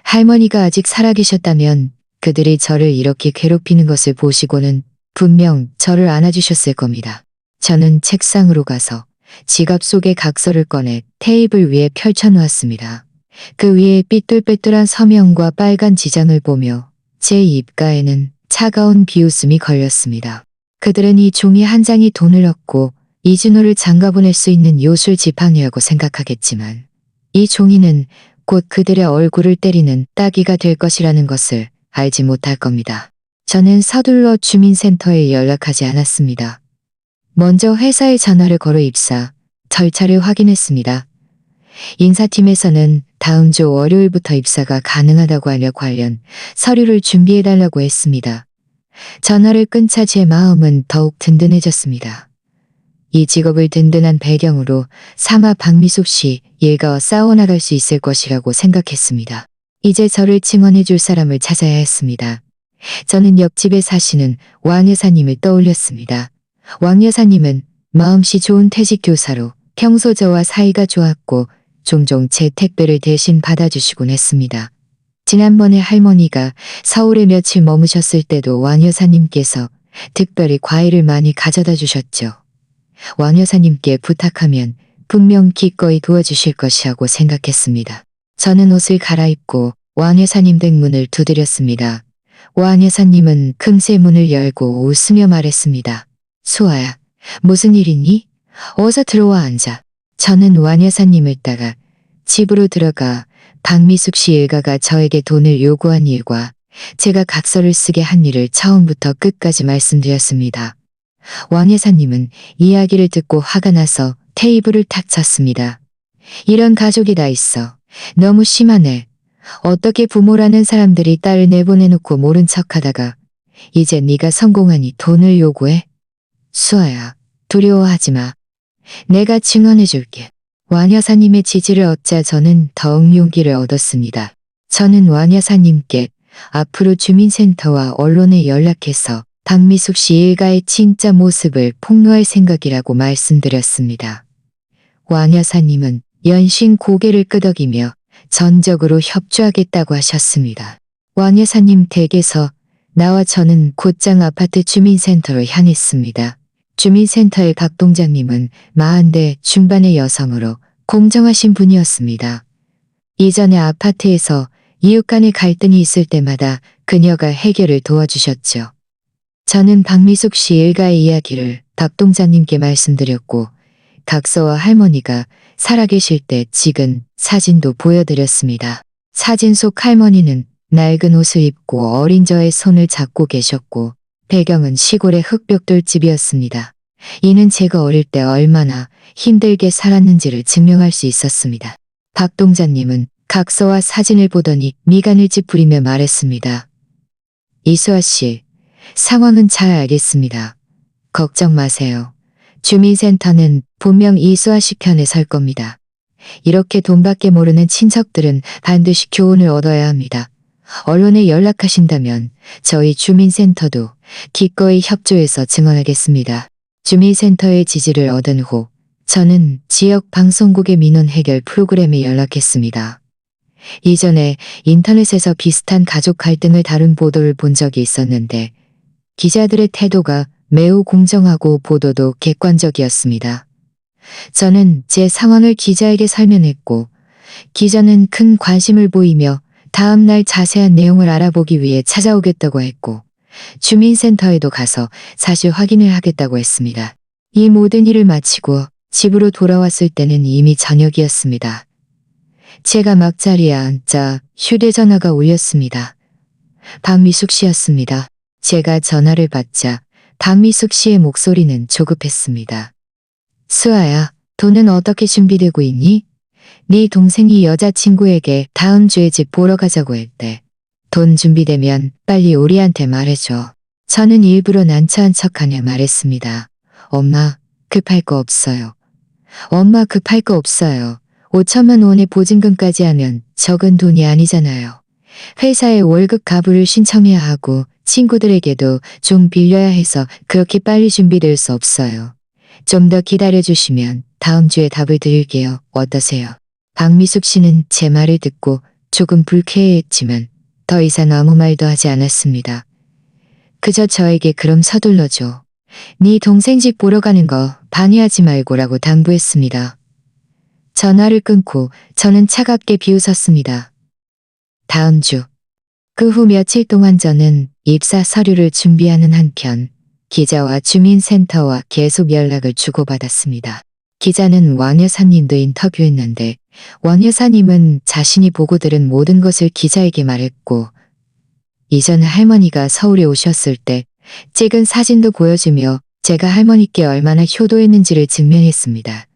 할머니가 아직 살아계셨다면 그들이 저를 이렇게 괴롭히는 것을 보시고는 분명 저를 안아주셨을 겁니다. 저는 책상으로 가서 지갑 속의 각서를 꺼내 테이블 위에 펼쳐놓았습니다. 그 위에 삐뚤빼뚤한 서명과 빨간 지장을 보며 제 입가에는 차가운 비웃음이 걸렸습니다. 그들은 이 종이 한 장이 돈을 얻고 이준호를 장가보낼 수 있는 요술 지팡이라고 생각하겠지만 이 종이는 곧 그들의 얼굴을 때리는 따귀가 될 것이라는 것을 알지 못할 겁니다. 저는 서둘러 주민센터에 연락하지 않았습니다. 먼저 회사에 전화를 걸어 입사 절차를 확인했습니다. 인사팀에서는 다음 주 월요일부터 입사가 가능하다고 하려 관련 서류를 준비해달라고 했습니다. 전화를 끊자 제 마음은 더욱 든든해졌습니다. 이 직업을 든든한 배경으로 사마 박미숙 씨 일가와 싸워나갈 수 있을 것이라고 생각했습니다. 이제 저를 증언해 줄 사람을 찾아야 했습니다. 저는 옆집에 사시는 왕 여사님을 떠올렸습니다. 왕 여사님은 마음씨 좋은 퇴직 교사로 평소 저와 사이가 좋았고 종종 제 택배를 대신 받아주시곤 했습니다. 지난번에 할머니가 서울에 며칠 머무셨을 때도 왕 여사님께서 특별히 과일을 많이 가져다 주셨죠. 왕 여사님께 부탁하면 분명 기꺼이 도와주실 것이라고 생각했습니다. 저는 옷을 갈아입고 왕 여사님 댁 문을 두드렸습니다. 왕 여사님은 금세 문을 열고 웃으며 말했습니다. 수아야, 무슨 일이니? 어서 들어와 앉아. 저는 왕 여사님을 따라 집으로 들어가 박미숙 씨 일가가 저에게 돈을 요구한 일과 제가 각서를 쓰게 한 일을 처음부터 끝까지 말씀드렸습니다. 왕 여사님은 이야기를 듣고 화가 나서 테이블을 탁 쳤습니다. 이런 가족이 다 있어. 너무 심하네. 어떻게 부모라는 사람들이 딸을 내보내놓고 모른 척하다가 이제 네가 성공하니 돈을 요구해? 수아야, 두려워하지 마. 내가 증언해줄게. 왕 여사님의 지지를 얻자 저는 더욱 용기를 얻었습니다. 저는 왕 여사님께 앞으로 주민센터와 언론에 연락해서 박미숙 씨 일가의 진짜 모습을 폭로할 생각이라고 말씀드렸습니다. 왕 여사님은 연신 고개를 끄덕이며 전적으로 협조하겠다고 하셨습니다. 왕 여사님 댁에서 나와 저는 곧장 아파트 주민센터로 향했습니다. 주민센터의 박 동장님은 40대 중반의 여성으로 공정하신 분이었습니다. 이전에 아파트에서 이웃 간의 갈등이 있을 때마다 그녀가 해결을 도와주셨죠. 저는 박미숙 씨 일가의 이야기를 박 동장님께 말씀드렸고 각서와 할머니가 살아계실 때 찍은 사진도 보여드렸습니다. 사진 속 할머니는 낡은 옷을 입고 어린 저의 손을 잡고 계셨고 배경은 시골의 흙벽돌 집이었습니다. 이는 제가 어릴 때 얼마나 힘들게 살았는지를 증명할 수 있었습니다. 박 동장님은 각서와 사진을 보더니 미간을 찌푸리며 말했습니다. 이수아 씨, 상황은 잘 알겠습니다. 걱정 마세요. 주민센터는 분명 이수아 씨 편에 설 겁니다. 이렇게 돈밖에 모르는 친척들은 반드시 교훈을 얻어야 합니다. 언론에 연락하신다면 저희 주민센터도 기꺼이 협조해서 증언하겠습니다. 주민센터의 지지를 얻은 후 저는 지역 방송국의 민원 해결 프로그램에 연락했습니다. 이전에 인터넷에서 비슷한 가족 갈등을 다룬 보도를 본 적이 있었는데 기자들의 태도가 매우 공정하고 보도도 객관적이었습니다. 저는 제 상황을 기자에게 설명했고 기자는 큰 관심을 보이며 다음 날 자세한 내용을 알아보기 위해 찾아오겠다고 했고 주민센터에도 가서 사실 확인을 하겠다고 했습니다. 이 모든 일을 마치고 집으로 돌아왔을 때는 이미 저녁이었습니다. 제가 막 자리에 앉자 휴대전화가 울렸습니다. 박미숙 씨였습니다. 제가 전화를 받자 박미숙 씨의 목소리는 조급했습니다. 수아야, 돈은 어떻게 준비되고 있니? 네 동생이 여자친구에게 다음 주에 집 보러 가자고 했대. 돈 준비되면 빨리 우리한테 말해줘. 저는 일부러 난처한 척하며 말했습니다. 엄마, 급할 거 없어요. 엄마 급할 거 없어요. 5천만 원의 보증금까지 하면 적은 돈이 아니잖아요. 회사에 월급 가부를 신청해야 하고 친구들에게도 좀 빌려야 해서 그렇게 빨리 준비될 수 없어요. 좀 더 기다려주시면 다음 주에 답을 드릴게요. 어떠세요? 박미숙 씨는 제 말을 듣고 조금 불쾌해했지만 더 이상 아무 말도 하지 않았습니다. 그저 저에게 그럼 서둘러줘. 네 동생 집 보러 가는 거 방해하지 말고라고 당부했습니다. 전화를 끊고 저는 차갑게 비웃었습니다. 다음 주. 그 후 며칠 동안 저는 입사 서류를 준비하는 한편 기자와 주민센터와 계속 연락을 주고받았습니다. 기자는 왕 여사님도 인터뷰했는데 왕 여사님은 자신이 보고 들은 모든 것을 기자에게 말했고 이전 할머니가 서울에 오셨을 때 찍은 사진도 보여주며 제가 할머니께 얼마나 효도했는지를 증명했습니다.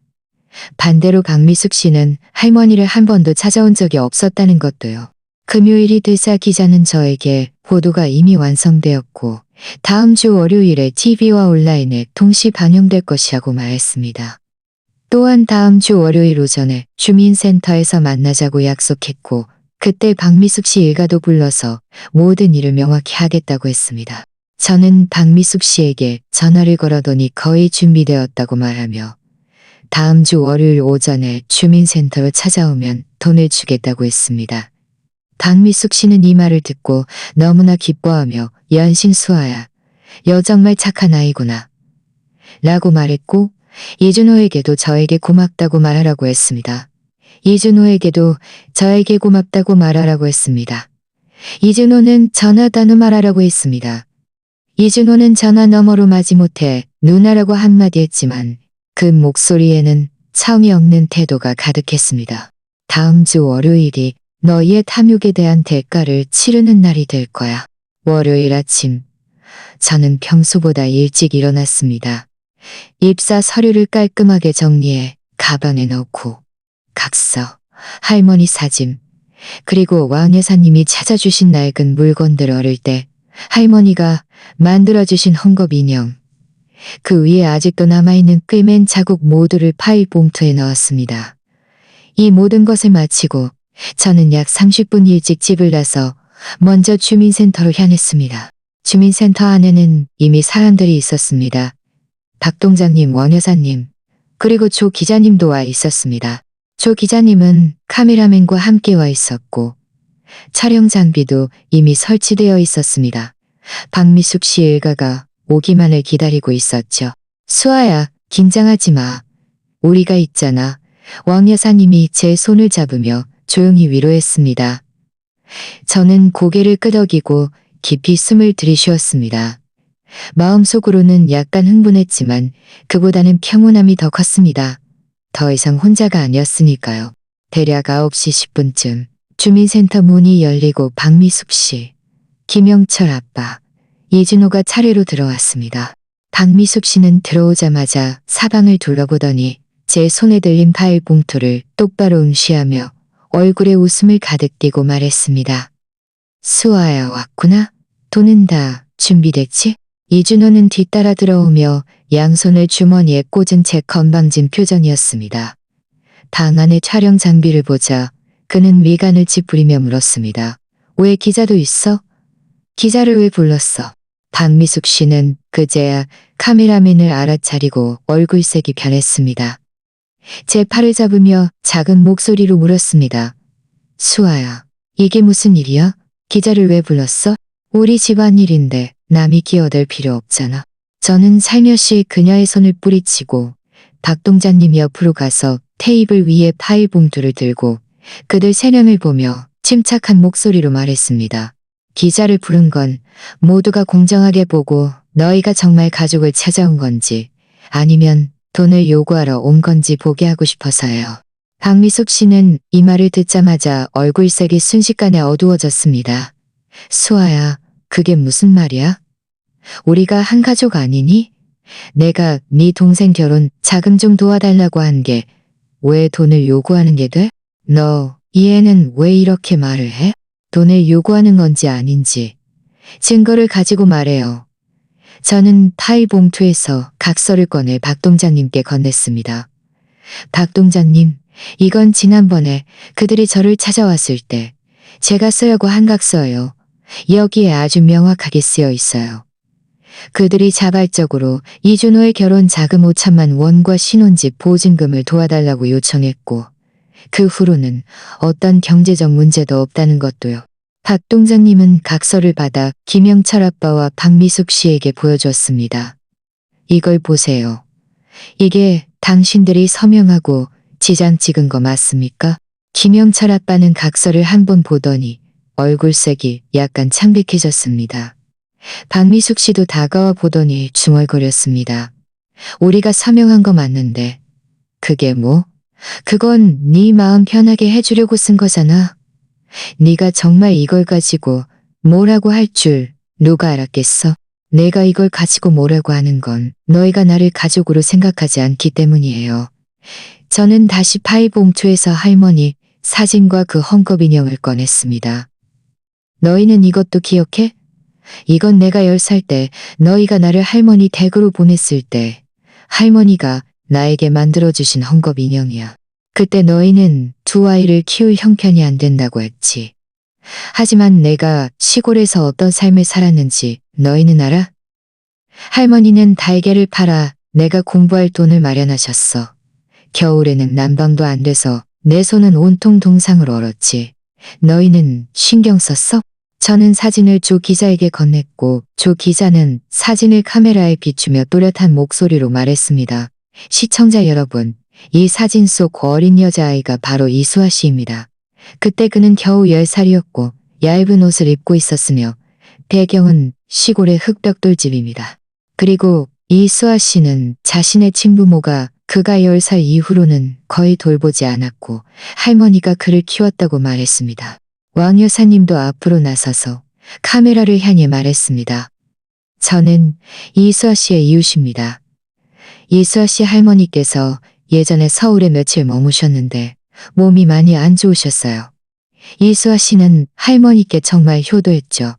반대로 박미숙 씨는 할머니를 한 번도 찾아온 적이 없었다는 것도요. 금요일이 되자 기자는 저에게 보도가 이미 완성되었고 다음 주 월요일에 TV와 온라인에 동시 반영될 것이라고 말했습니다. 또한 다음 주 월요일 오전에 주민센터에서 만나자고 약속했고 그때 박미숙 씨 일가도 불러서 모든 일을 명확히 하겠다고 했습니다. 저는 박미숙 씨에게 전화를 걸어더니 거의 준비되었다고 말하며 다음 주 월요일 오전에 주민센터로 찾아오면 돈을 주겠다고 했습니다. 박미숙 씨는 이 말을 듣고 너무나 기뻐하며 연신 수아야, 여 정말 착한 아이구나 라고 말했고 이준호에게도 저에게 고맙다고 말하라고 했습니다. 이준호에게도 저에게 고맙다고 말하라고 했습니다. 이준호는 전화 단우 말하라고 했습니다. 이준호는 전화 너머로 마지못해 누나라고 한마디 했지만 그 목소리에는 성의 없는 태도가 가득했습니다. 다음 주 월요일이 너희의 탐욕에 대한 대가를 치르는 날이 될 거야. 월요일 아침, 저는 평소보다 일찍 일어났습니다. 입사 서류를 깔끔하게 정리해 가방에 넣고 각서, 할머니 사진, 그리고 왕 여사님이 찾아주신 낡은 물건들 어릴 때 할머니가 만들어주신 헝겊 인형, 그 위에 아직도 남아있는 꿰맨 자국 모두를 파일 봉투에 넣었습니다. 이 모든 것을 마치고 저는 약 30분 일찍 집을 나서 먼저 주민센터로 향했습니다. 주민센터 안에는 이미 사람들이 있었습니다. 박 동장님, 원 여사님, 그리고 조 기자님도 와 있었습니다. 조 기자님은 카메라맨과 함께 와 있었고 촬영 장비도 이미 설치되어 있었습니다. 박미숙 씨 일가가 오기만을 기다리고 있었죠. 수아야, 긴장하지 마. 우리가 있잖아. 왕 여사님이 제 손을 잡으며 조용히 위로했습니다. 저는 고개를 끄덕이고 깊이 숨을 들이쉬었습니다. 마음속으로는 약간 흥분했지만 그보다는 평온함이 더 컸습니다. 더 이상 혼자가 아니었으니까요. 대략 9시 10분쯤 주민센터 문이 열리고 박미숙 씨, 김영철 아빠, 이준호가 차례로 들어왔습니다. 박미숙 씨는 들어오자마자 사방을 둘러보더니 제 손에 들린 파일 봉투를 똑바로 응시하며 얼굴에 웃음을 가득 띠고 말했습니다. 수아야, 왔구나. 돈은 다 준비됐지? 이준호는 뒤따라 들어오며 양손을 주머니에 꽂은 채 건방진 표정이었습니다. 방 안의 촬영 장비를 보자 그는 미간을 찌푸리며 물었습니다. 왜 기자도 있어? 기자를 왜 불렀어? 박미숙 씨는 그제야 카메라맨을 알아차리고 얼굴색이 변했습니다. 제 팔을 잡으며 작은 목소리로 물었습니다. 수아야, 이게 무슨 일이야? 기자를 왜 불렀어? 우리 집안일인데 남이 끼어들 필요 없잖아. 저는 살며시 그녀의 손을 뿌리치고 박 동장님 옆으로 가서 테이블 위에 파일 봉투를 들고 그들 세 명을 보며 침착한 목소리로 말했습니다. 기자를 부른 건 모두가 공정하게 보고 너희가 정말 가족을 찾아온 건지 아니면 돈을 요구하러 온 건지 보게 하고 싶어서요. 박미숙 씨는 이 말을 듣자마자 얼굴색이 순식간에 어두워졌습니다. 수아야, 그게 무슨 말이야? 우리가 한 가족 아니니? 내가 네 동생 결혼 자금 좀 도와달라고 한 게 왜 돈을 요구하는 게 돼? 너, 이 애는 왜 이렇게 말을 해? 돈을 요구하는 건지 아닌지 증거를 가지고 말해요. 저는 파일 봉투에서 각서를 꺼내 박 동장님께 건넸습니다. 박 동장님, 이건 지난번에 그들이 저를 찾아왔을 때 제가 쓰려고 한 각서예요. 여기에 아주 명확하게 쓰여 있어요. 그들이 자발적으로 이준호의 결혼 자금 5천만 원과 신혼집 보증금을 도와달라고 요청했고 그 후로는 어떤 경제적 문제도 없다는 것도요. 박 동장님은 각서를 받아 김영철 아빠와 박미숙 씨에게 보여줬습니다. 이걸 보세요. 이게 당신들이 서명하고 지장 찍은 거 맞습니까? 김영철 아빠는 각서를 한 번 보더니 얼굴색이 약간 창백해졌습니다. 박미숙 씨도 다가와 보더니 중얼거렸습니다. 우리가 서명한 거 맞는데 그게 뭐? 그건 네 마음 편하게 해주려고 쓴 거잖아. 네가 정말 이걸 가지고 뭐라고 할 줄 누가 알았겠어? 내가 이걸 가지고 뭐라고 하는 건 너희가 나를 가족으로 생각하지 않기 때문이에요. 저는 다시 파이 봉투에서 할머니 사진과 그 헝겊 인형을 꺼냈습니다. 너희는 이것도 기억해? 이건 내가 10살 때 너희가 나를 할머니 댁으로 보냈을 때 할머니가 나에게 만들어주신 헝겊 인형이야. 그때 너희는 두 아이를 키울 형편이 안 된다고 했지. 하지만 내가 시골에서 어떤 삶을 살았는지 너희는 알아? 할머니는 달걀을 팔아 내가 공부할 돈을 마련하셨어. 겨울에는 난방도 안 돼서 내 손은 온통 동상을 얼었지. 너희는 신경 썼어? 저는 사진을 조 기자에게 건넸고 조 기자는 사진을 카메라에 비추며 또렷한 목소리로 말했습니다. 시청자 여러분, 이 사진 속 어린 여자아이가 바로 이수아 씨입니다. 그때 그는 겨우 10살이었고 얇은 옷을 입고 있었으며 배경은 시골의 흙벽돌집입니다. 그리고 이수아 씨는 자신의 친부모가 그가 10살 이후로는 거의 돌보지 않았고 할머니가 그를 키웠다고 말했습니다. 왕 여사님도 앞으로 나서서 카메라를 향해 말했습니다. 저는 이수아 씨의 이웃입니다. 이수아 씨 할머니께서 예전에 서울에 며칠 머무셨는데 몸이 많이 안 좋으셨어요. 이수아 씨는 할머니께 정말 효도했죠.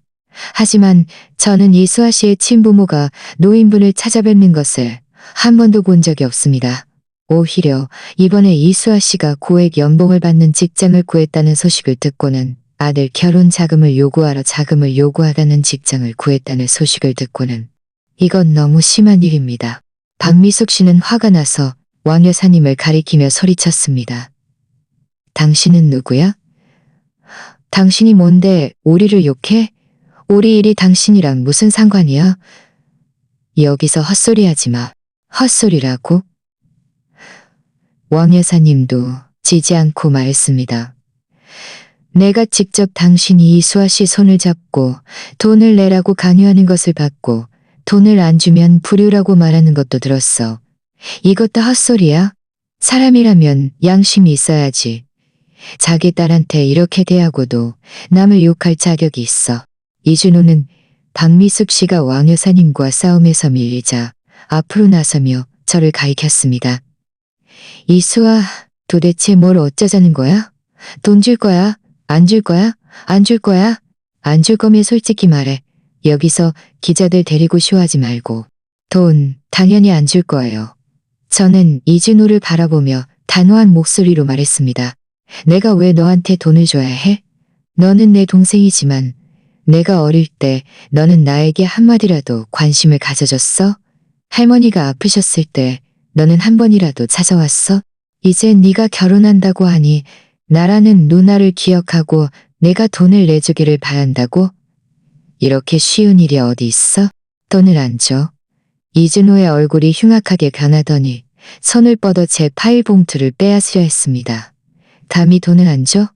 하지만 저는 이수아 씨의 친부모가 노인분을 찾아뵙는 것을 한 번도 본 적이 없습니다. 오히려 이번에 이수아 씨가 고액 연봉을 받는 직장을 구했다는 소식을 듣고는 아들 결혼 자금을 요구하러 자금을 요구하다는 직장을 구했다는 소식을 듣고는 이건 너무 심한 일입니다. 박미숙 씨는 화가 나서 왕 여사님을 가리키며 소리쳤습니다. 당신은 누구야? 당신이 뭔데 우리를 욕해? 우리 일이 당신이랑 무슨 상관이야? 여기서 헛소리하지 마. 헛소리라고? 왕 여사님도 지지 않고 말했습니다. 내가 직접 당신이 이수아 씨 손을 잡고 돈을 내라고 강요하는 것을 받고 돈을 안 주면 불효라고 말하는 것도 들었어. 이것도 헛소리야? 사람이라면 양심이 있어야지. 자기 딸한테 이렇게 대하고도 남을 욕할 자격이 있어. 이준호는 박미숙 씨가 왕 여사님과 싸움에서 밀리자 앞으로 나서며 저를 가리켰습니다. 이수아, 도대체 뭘 어쩌자는 거야? 돈 줄 거야? 안 줄 거야? 안 줄 거야? 안 줄 거면 솔직히 말해. 여기서 기자들 데리고 쇼하지 말고. 돈 당연히 안 줄 거예요. 저는 이준호를 바라보며 단호한 목소리로 말했습니다. 내가 왜 너한테 돈을 줘야 해? 너는 내 동생이지만 내가 어릴 때 너는 나에게 한마디라도 관심을 가져줬어? 할머니가 아프셨을 때 너는 한 번이라도 찾아왔어? 이제 네가 결혼한다고 하니 나라는 누나를 기억하고 내가 돈을 내주기를 바란다고? 이렇게 쉬운 일이 어디 있어? 돈을 안 줘. 이준호의 얼굴이 흉악하게 변하더니 손을 뻗어 제 파일 봉투를 빼앗으려 했습니다. 감히 돈을 안 줘?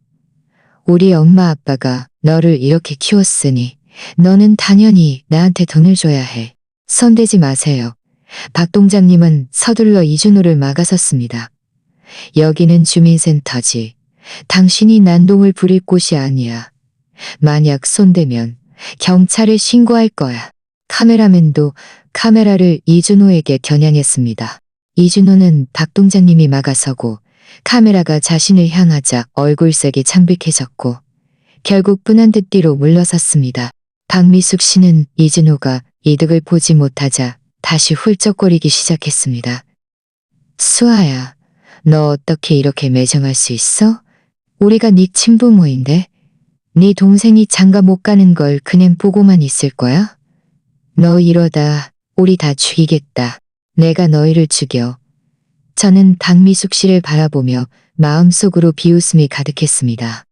우리 엄마 아빠가 너를 이렇게 키웠으니 너는 당연히 나한테 돈을 줘야 해. 손대지 마세요. 박 동장님은 서둘러 이준호를 막아섰습니다. 여기는 주민센터지. 당신이 난동을 부릴 곳이 아니야. 만약 손대면 경찰에 신고할 거야. 카메라맨도 카메라를 이준호에게 겨냥했습니다. 이준호는 박 동장님이 막아서고 카메라가 자신을 향하자 얼굴색이 창백해졌고 결국 분한 듯 뒤로 물러섰습니다. 박미숙 씨는 이준호가 이득을 보지 못하자 다시 훌쩍거리기 시작했습니다. 수아야, 너 어떻게 이렇게 매정할 수 있어? 우리가 네 친부모인데 네 동생이 장가 못 가는 걸 그냥 보고만 있을 거야? 너 이러다 우리 다 죽이겠다. 내가 너희를 죽여. 저는 박미숙 씨를 바라보며 마음속으로 비웃음이 가득했습니다.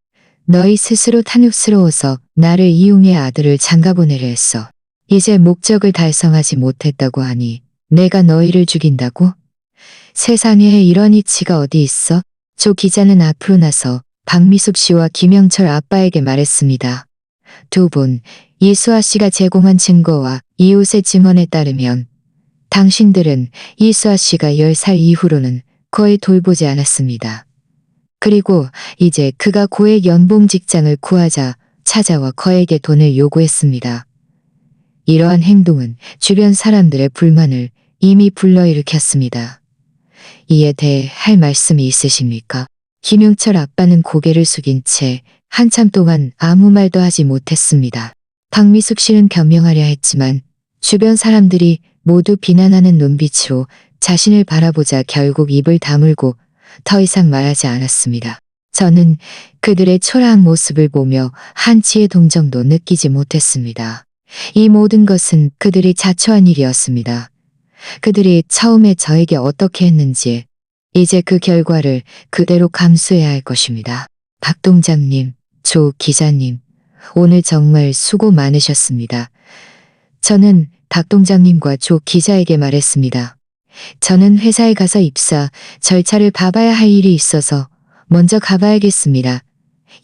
너희 스스로 탐욕스러워서 나를 이용해 아들을 장가 보내려 했어. 이제 목적을 달성하지 못했다고 하니 내가 너희를 죽인다고? 세상에 이런 이치가 어디 있어? 조 기자는 앞으로 나서 박미숙 씨와 김영철 아빠에게 말했습니다. 두 분, 이수아 씨가 제공한 증거와 이웃의 증언에 따르면 당신들은 이수아 씨가 10살 이후로는 거의 돌보지 않았습니다. 그리고 이제 그가 고액 연봉 직장을 구하자 찾아와 거액의 돈을 요구했습니다. 이러한 행동은 주변 사람들의 불만을 이미 불러일으켰습니다. 이에 대해 할 말씀이 있으십니까? 김용철 아빠는 고개를 숙인 채 한참 동안 아무 말도 하지 못했습니다. 박미숙 씨는 변명하려 했지만 주변 사람들이 모두 비난하는 눈빛으로 자신을 바라보자 결국 입을 다물고 더 이상 말하지 않았습니다. 저는 그들의 초라한 모습을 보며 한치의 동정도 느끼지 못했습니다. 이 모든 것은 그들이 자초한 일이었습니다. 그들이 처음에 저에게 어떻게 했는지 이제 그 결과를 그대로 감수해야 할 것입니다. 박 동장님, 조 기자님, 오늘 정말 수고 많으셨습니다. 저는 박 동장님과 조 기자에게 말했습니다. 저는 회사에 가서 입사 절차를 봐봐야 할 일이 있어서 먼저 가봐야겠습니다.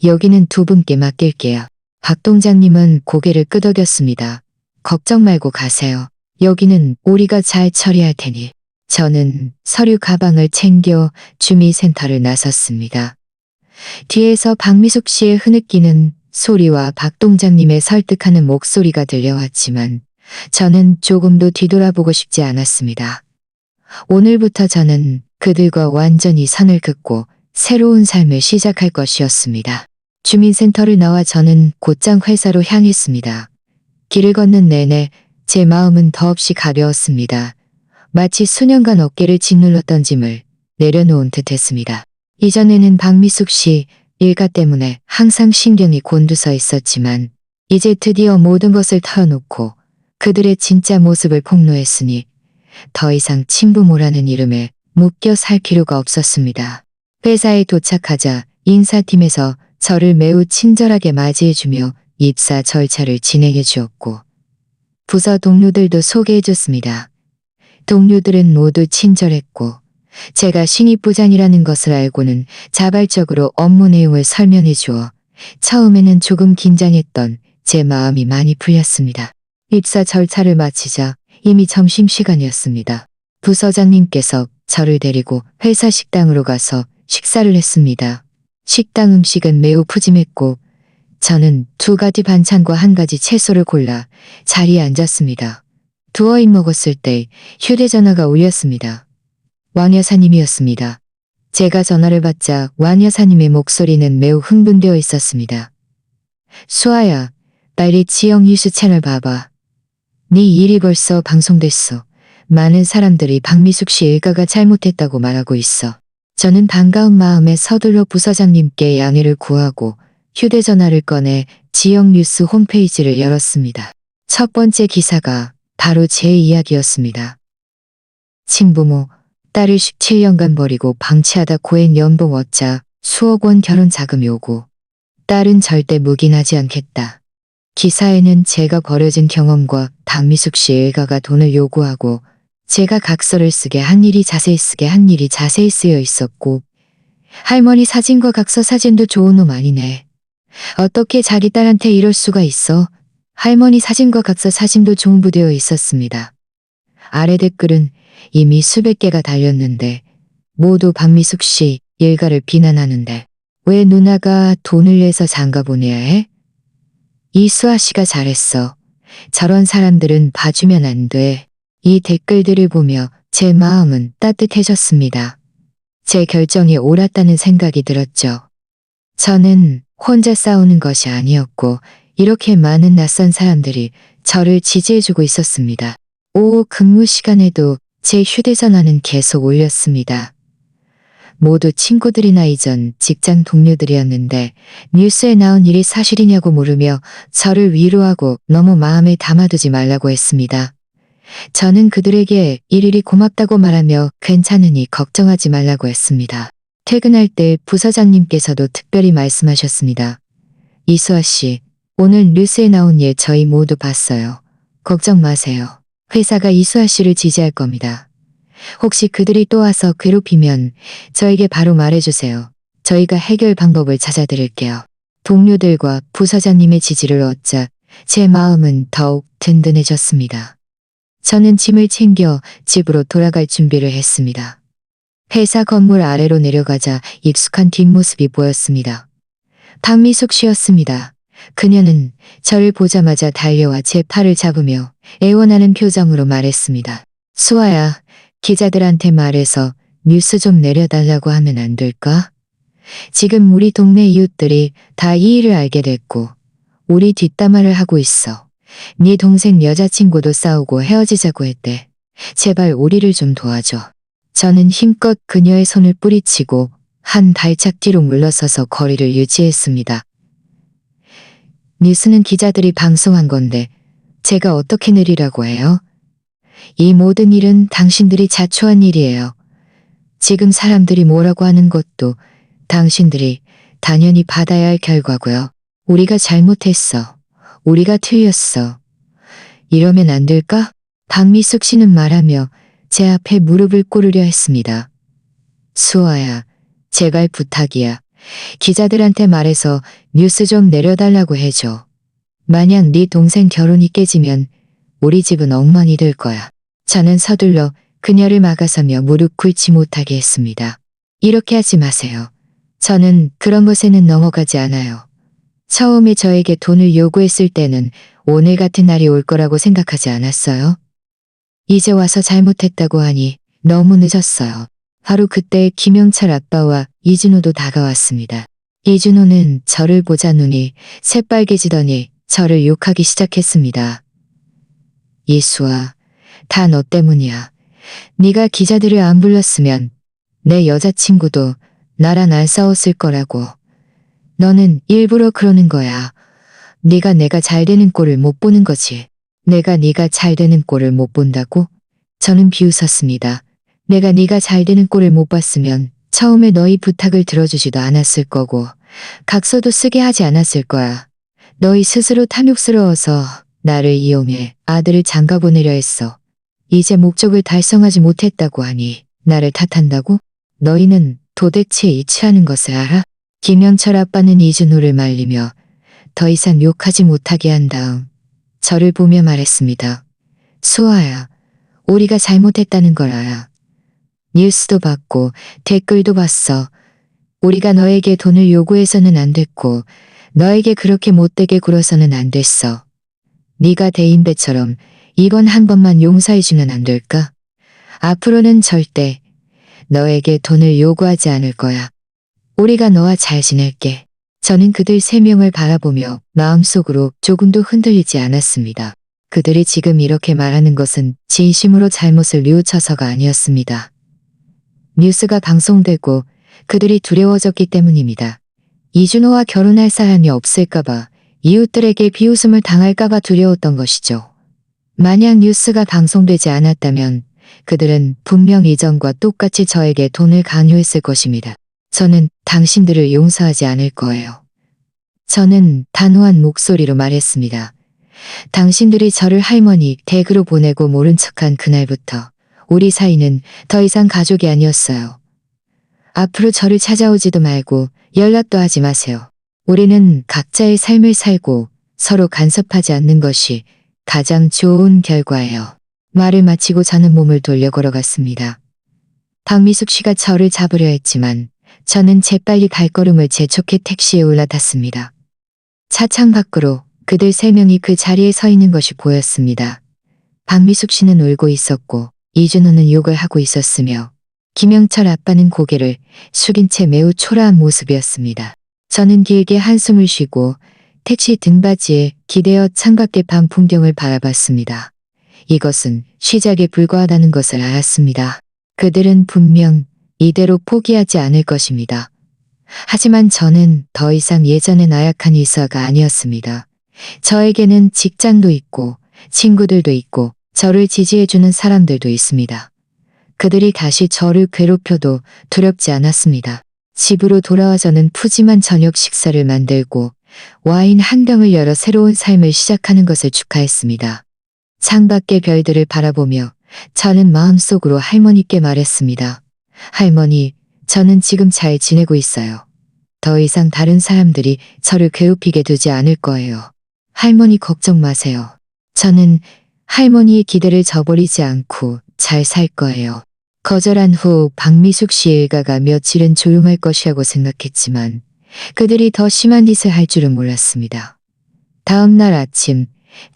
여기는 두 분께 맡길게요. 박 동장님은 고개를 끄덕였습니다. 걱정 말고 가세요. 여기는 우리가 잘 처리할 테니. 저는 서류 가방을 챙겨 주민센터를 나섰습니다. 뒤에서 박미숙 씨의 흐느끼는 소리와 박 동장님의 설득하는 목소리가 들려왔지만 저는 조금도 뒤돌아보고 싶지 않았습니다. 오늘부터 저는 그들과 완전히 선을 긋고 새로운 삶을 시작할 것이었습니다. 주민센터를 나와 저는 곧장 회사로 향했습니다. 길을 걷는 내내 제 마음은 더없이 가벼웠습니다. 마치 수년간 어깨를 짓눌렀던 짐을 내려놓은 듯 했습니다. 이전에는 박미숙 씨 일가 때문에 항상 신경이 곤두서 있었지만 이제 드디어 모든 것을 털어놓고 그들의 진짜 모습을 폭로했으니 더 이상 친부모라는 이름에 묶여 살 필요가 없었습니다. 회사에 도착하자 인사팀에서 저를 매우 친절하게 맞이해주며 입사 절차를 진행해 주었고 부서 동료들도 소개해 줬습니다. 동료들은 모두 친절했고 제가 신입 부장이라는 것을 알고는 자발적으로 업무 내용을 설명해 주어 처음에는 조금 긴장했던 제 마음이 많이 풀렸습니다. 입사 절차를 마치자 이미 점심시간이었습니다. 부서장님께서 저를 데리고 회사 식당으로 가서 식사를 했습니다. 식당 음식은 매우 푸짐했고 저는 2가지 반찬과 1가지 채소를 골라 자리에 앉았습니다. 두어 입 먹었을 때 휴대전화가 울렸습니다. 왕 여사님이었습니다. 제가 전화를 받자 왕 여사님의 목소리는 매우 흥분되어 있었습니다. 수아야, 빨리 지역 뉴스 채널 봐봐. 네 일이 벌써 방송됐어. 많은 사람들이 박미숙 씨 일가가 잘못했다고 말하고 있어. 저는 반가운 마음에 서둘러 부서장님께 양해를 구하고 휴대전화를 꺼내 지역 뉴스 홈페이지를 열었습니다. 첫 번째 기사가 바로 제 이야기였습니다. 친부모, 딸을 17년간 버리고 방치하다 고액 연봉 얻자 수억 원 결혼 자금 요구. 딸은 절대 묵인하지 않겠다. 기사에는 제가 벌여진 경험과 박미숙 씨 일가가 돈을 요구하고 제가 각서를 쓰게 한 일이 자세히 쓰여 있었고 할머니 사진과 각서 사진도 좋은 놈 아니네. 어떻게 자기 딸한테 이럴 수가 있어? 할머니 사진과 각서 사진도 정부되어 있었습니다. 아래 댓글은 이미 수백 개가 달렸는데 모두 박미숙 씨 일가를 비난하는데 왜 누나가 돈을 내서 장가 보내야 해? 이수아 씨가 잘했어. 저런 사람들은 봐주면 안 돼. 이 댓글들을 보며 제 마음은 따뜻해졌습니다. 제 결정이 옳았다는 생각이 들었죠. 저는 혼자 싸우는 것이 아니었고 이렇게 많은 낯선 사람들이 저를 지지해주고 있었습니다. 오후 근무 시간에도 제 휴대전화는 계속 울렸습니다. 모두 친구들이나 이전 직장 동료들이었는데 뉴스에 나온 일이 사실이냐고 물으며 저를 위로하고 너무 마음에 담아두지 말라고 했습니다. 저는 그들에게 일일이 고맙다고 말하며 괜찮으니 걱정하지 말라고 했습니다. 퇴근할 때 부서장님께서도 특별히 말씀하셨습니다. 이수아 씨, 오늘 뉴스에 나온 일 저희 모두 봤어요. 걱정 마세요. 회사가 이수아 씨를 지지할 겁니다. 혹시 그들이 또 와서 괴롭히면 저에게 바로 말해주세요. 저희가 해결 방법을 찾아드릴게요. 동료들과 부서장님의 지지를 얻자 제 마음은 더욱 든든해졌습니다. 저는 짐을 챙겨 집으로 돌아갈 준비를 했습니다. 회사 건물 아래로 내려가자 익숙한 뒷모습이 보였습니다. 박미숙 씨였습니다. 그녀는 저를 보자마자 달려와 제 팔을 잡으며 애원하는 표정으로 말했습니다. 수아야, 기자들한테 말해서 뉴스 좀 내려달라고 하면 안 될까? 지금 우리 동네 이웃들이 다 이 일을 알게 됐고 우리 뒷담화를 하고 있어. 네 동생 여자친구도 싸우고 헤어지자고 했대. 제발 우리를 좀 도와줘. 저는 힘껏 그녀의 손을 뿌리치고 한 발짝 뒤로 물러서서 거리를 유지했습니다. 뉴스는 기자들이 방송한 건데 제가 어떻게 내리라고 해요? 이 모든 일은 당신들이 자초한 일이에요. 지금 사람들이 뭐라고 하는 것도 당신들이 당연히 받아야 할 결과고요. 우리가 잘못했어. 우리가 틀렸어. 이러면 안 될까? 박미숙 씨는 말하며 제 앞에 무릎을 꿇으려 했습니다. 수아야, 제발 부탁이야. 기자들한테 말해서 뉴스 좀 내려달라고 해줘. 만약 네 동생 결혼이 깨지면 우리 집은 엉망이 될 거야. 저는 서둘러 그녀를 막아서며 무릎 꿇지 못하게 했습니다. 이렇게 하지 마세요. 저는 그런 것에는 넘어가지 않아요. 처음에 저에게 돈을 요구했을 때는 오늘 같은 날이 올 거라고 생각하지 않았어요. 이제 와서 잘못했다고 하니 너무 늦었어요. 바로 그때 김영철 아빠와 이준호도 다가왔습니다. 이준호는 저를 보자 눈이 새빨개지더니 저를 욕하기 시작했습니다. 이수아, 다 너 때문이야. 네가 기자들을 안 불렀으면 내 여자친구도 나랑 안 싸웠을 거라고. 너는 일부러 그러는 거야. 네가 내가 잘 되는 꼴을 못 보는 거지. 내가 네가 잘 되는 꼴을 못 본다고? 저는 비웃었습니다. 내가 네가 잘 되는 꼴을 못 봤으면 처음에 너희 부탁을 들어주지도 않았을 거고 각서도 쓰게 하지 않았을 거야. 너희 스스로 탐욕스러워서 나를 이용해 아들을 장가 보내려 했어. 이제 목적을 달성하지 못했다고 하니 나를 탓한다고? 너희는 도대체 이치하는 것을 알아? 김영철 아빠는 이준호를 말리며 더 이상 욕하지 못하게 한 다음 저를 보며 말했습니다. 수아야, 우리가 잘못했다는 걸 알아. 뉴스도 봤고 댓글도 봤어. 우리가 너에게 돈을 요구해서는 안 됐고 너에게 그렇게 못되게 굴어서는 안 됐어. 네가 대인배처럼 이번 한 번만 용서해주면 안 될까? 앞으로는 절대 너에게 돈을 요구하지 않을 거야. 우리가 너와 잘 지낼게. 저는 그들 세 명을 바라보며 마음속으로 조금도 흔들리지 않았습니다. 그들이 지금 이렇게 말하는 것은 진심으로 잘못을 뉘우쳐서가 아니었습니다. 뉴스가 방송되고 그들이 두려워졌기 때문입니다. 이준호와 결혼할 사람이 없을까봐 이웃들에게 비웃음을 당할까봐 두려웠던 것이죠. 만약 뉴스가 방송되지 않았다면 그들은 분명 이전과 똑같이 저에게 돈을 강요했을 것입니다. 저는 당신들을 용서하지 않을 거예요. 저는 단호한 목소리로 말했습니다. 당신들이 저를 할머니 댁으로 보내고 모른 척한 그날부터 우리 사이는 더 이상 가족이 아니었어요. 앞으로 저를 찾아오지도 말고 연락도 하지 마세요. 우리는 각자의 삶을 살고 서로 간섭하지 않는 것이 가장 좋은 결과예요. 말을 마치고 저는 몸을 돌려 걸어갔습니다. 박미숙 씨가 저를 잡으려 했지만 저는 재빨리 발걸음을 재촉해 택시에 올라탔습니다. 차창 밖으로 그들 세 명이 그 자리에 서 있는 것이 보였습니다. 박미숙 씨는 울고 있었고 이준호는 욕을 하고 있었으며 김영철 아빠는 고개를 숙인 채 매우 초라한 모습이었습니다. 저는 길게 한숨을 쉬고 택시 등받이에 기대어 창밖의 밤 풍경을 바라봤습니다. 이것은 시작에 불과하다는 것을 알았습니다. 그들은 분명 이대로 포기하지 않을 것입니다. 하지만 저는 더 이상 예전의 나약한 이수아가 아니었습니다. 저에게는 직장도 있고 친구들도 있고 저를 지지해주는 사람들도 있습니다. 그들이 다시 저를 괴롭혀도 두렵지 않았습니다. 집으로 돌아와 저는 푸짐한 저녁 식사를 만들고 와인 한 병을 열어 새로운 삶을 시작하는 것을 축하했습니다. 창밖의 별들을 바라보며 저는 마음속으로 할머니께 말했습니다. 할머니, 저는 지금 잘 지내고 있어요. 더 이상 다른 사람들이 저를 괴롭히게 두지 않을 거예요. 할머니 걱정 마세요. 저는 할머니의 기대를 저버리지 않고 잘 살 거예요. 거절한 후 박미숙 씨 일가가 며칠은 조용할 것이라고 생각했지만 그들이 더 심한 짓을 할 줄은 몰랐습니다. 다음 날 아침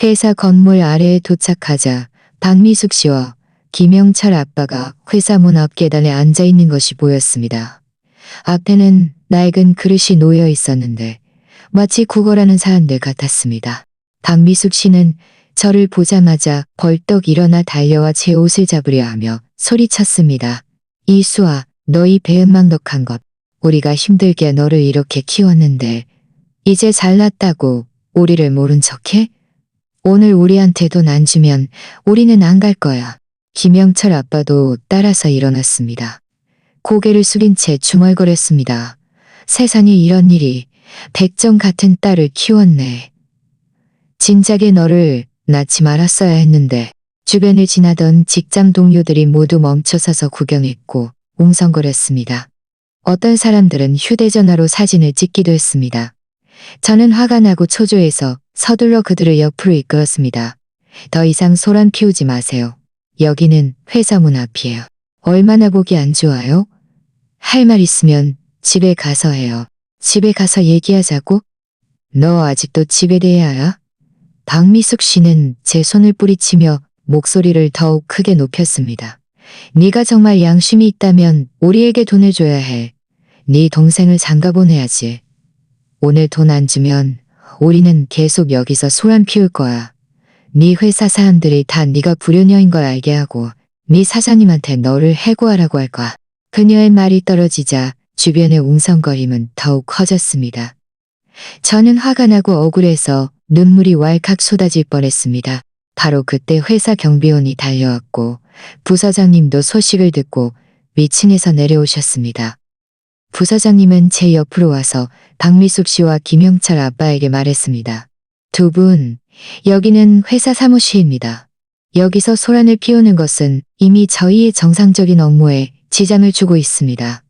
회사 건물 아래에 도착하자 박미숙 씨와 김영철 아빠가 회사 문 앞 계단에 앉아 있는 것이 보였습니다. 앞에는 낡은 그릇이 놓여 있었는데 마치 구걸하는 사람들 같았습니다. 박미숙 씨는 저를 보자마자 벌떡 일어나 달려와 제 옷을 잡으려 하며 소리쳤습니다. 이수아, 너희 배은망덕한 것. 우리가 힘들게 너를 이렇게 키웠는데 이제 잘났다고 우리를 모른 척해? 오늘 우리한테 돈 안 주면 우리는 안 갈 거야. 김영철 아빠도 따라서 일어났습니다. 고개를 숙인 채 중얼거렸습니다. 세상에 이런 일이. 백정 같은 딸을 키웠네. 진작에 너를 낳지 말았어야 했는데. 주변을 지나던 직장 동료들이 모두 멈춰서서 구경했고 웅성거렸습니다. 어떤 사람들은 휴대전화로 사진을 찍기도 했습니다. 저는 화가 나고 초조해서 서둘러 그들을 옆으로 이끌었습니다. 더 이상 소란 피우지 마세요. 여기는 회사 문 앞이에요. 얼마나 보기 안 좋아요? 할 말 있으면 집에 가서 해요. 집에 가서 얘기하자고? 너 아직도 집에 대해 알아? 박미숙 씨는 제 손을 뿌리치며 목소리를 더욱 크게 높였습니다. 네가 정말 양심이 있다면 우리에게 돈을 줘야 해. 네 동생을 장가 보내야지. 오늘 돈 안 주면 우리는 계속 여기서 소란 피울 거야. 네 회사 사람들이 다 네가 불효녀인 걸 알게 하고 네 사장님한테 너를 해고하라고 할 거야. 그녀의 말이 떨어지자 주변의 웅성거림은 더욱 커졌습니다. 저는 화가 나고 억울해서 눈물이 왈칵 쏟아질 뻔했습니다. 바로 그때 회사 경비원이 달려왔고 부서장님도 소식을 듣고 위층에서 내려오셨습니다. 부서장님은 제 옆으로 와서 박미숙 씨와 김영철 아빠에게 말했습니다. 두 분, 여기는 회사 사무실입니다. 여기서 소란을 피우는 것은 이미 저희의 정상적인 업무에 지장을 주고 있습니다.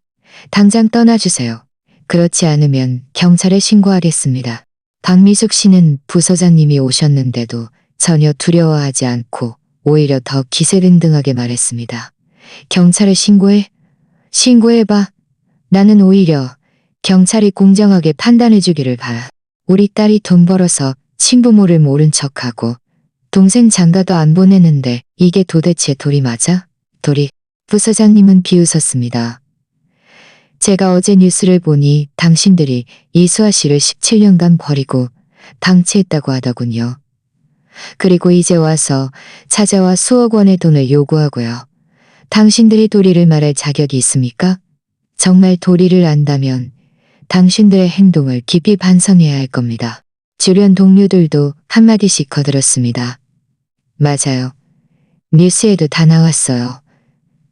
당장 떠나주세요. 그렇지 않으면 경찰에 신고하겠습니다. 박미숙 씨는 부서장님이 오셨는데도 전혀 두려워하지 않고 오히려 더 기세등등하게 말했습니다. 경찰에 신고해? 신고해봐. 나는 오히려 경찰이 공정하게 판단해주기를 바라. 우리 딸이 돈 벌어서 친부모를 모른 척하고 동생 장가도 안 보내는데 이게 도대체 도리 맞아? 도리. 부서장님은 비웃었습니다. 제가 어제 뉴스를 보니 당신들이 이수아 씨를 17년간 버리고 방치했다고 하더군요. 그리고 이제 와서 찾아와 수억 원의 돈을 요구하고요. 당신들이 도리를 말할 자격이 있습니까? 정말 도리를 안다면 당신들의 행동을 깊이 반성해야 할 겁니다. 주변 동료들도 한마디씩 거들었습니다. 맞아요. 뉴스에도 다 나왔어요.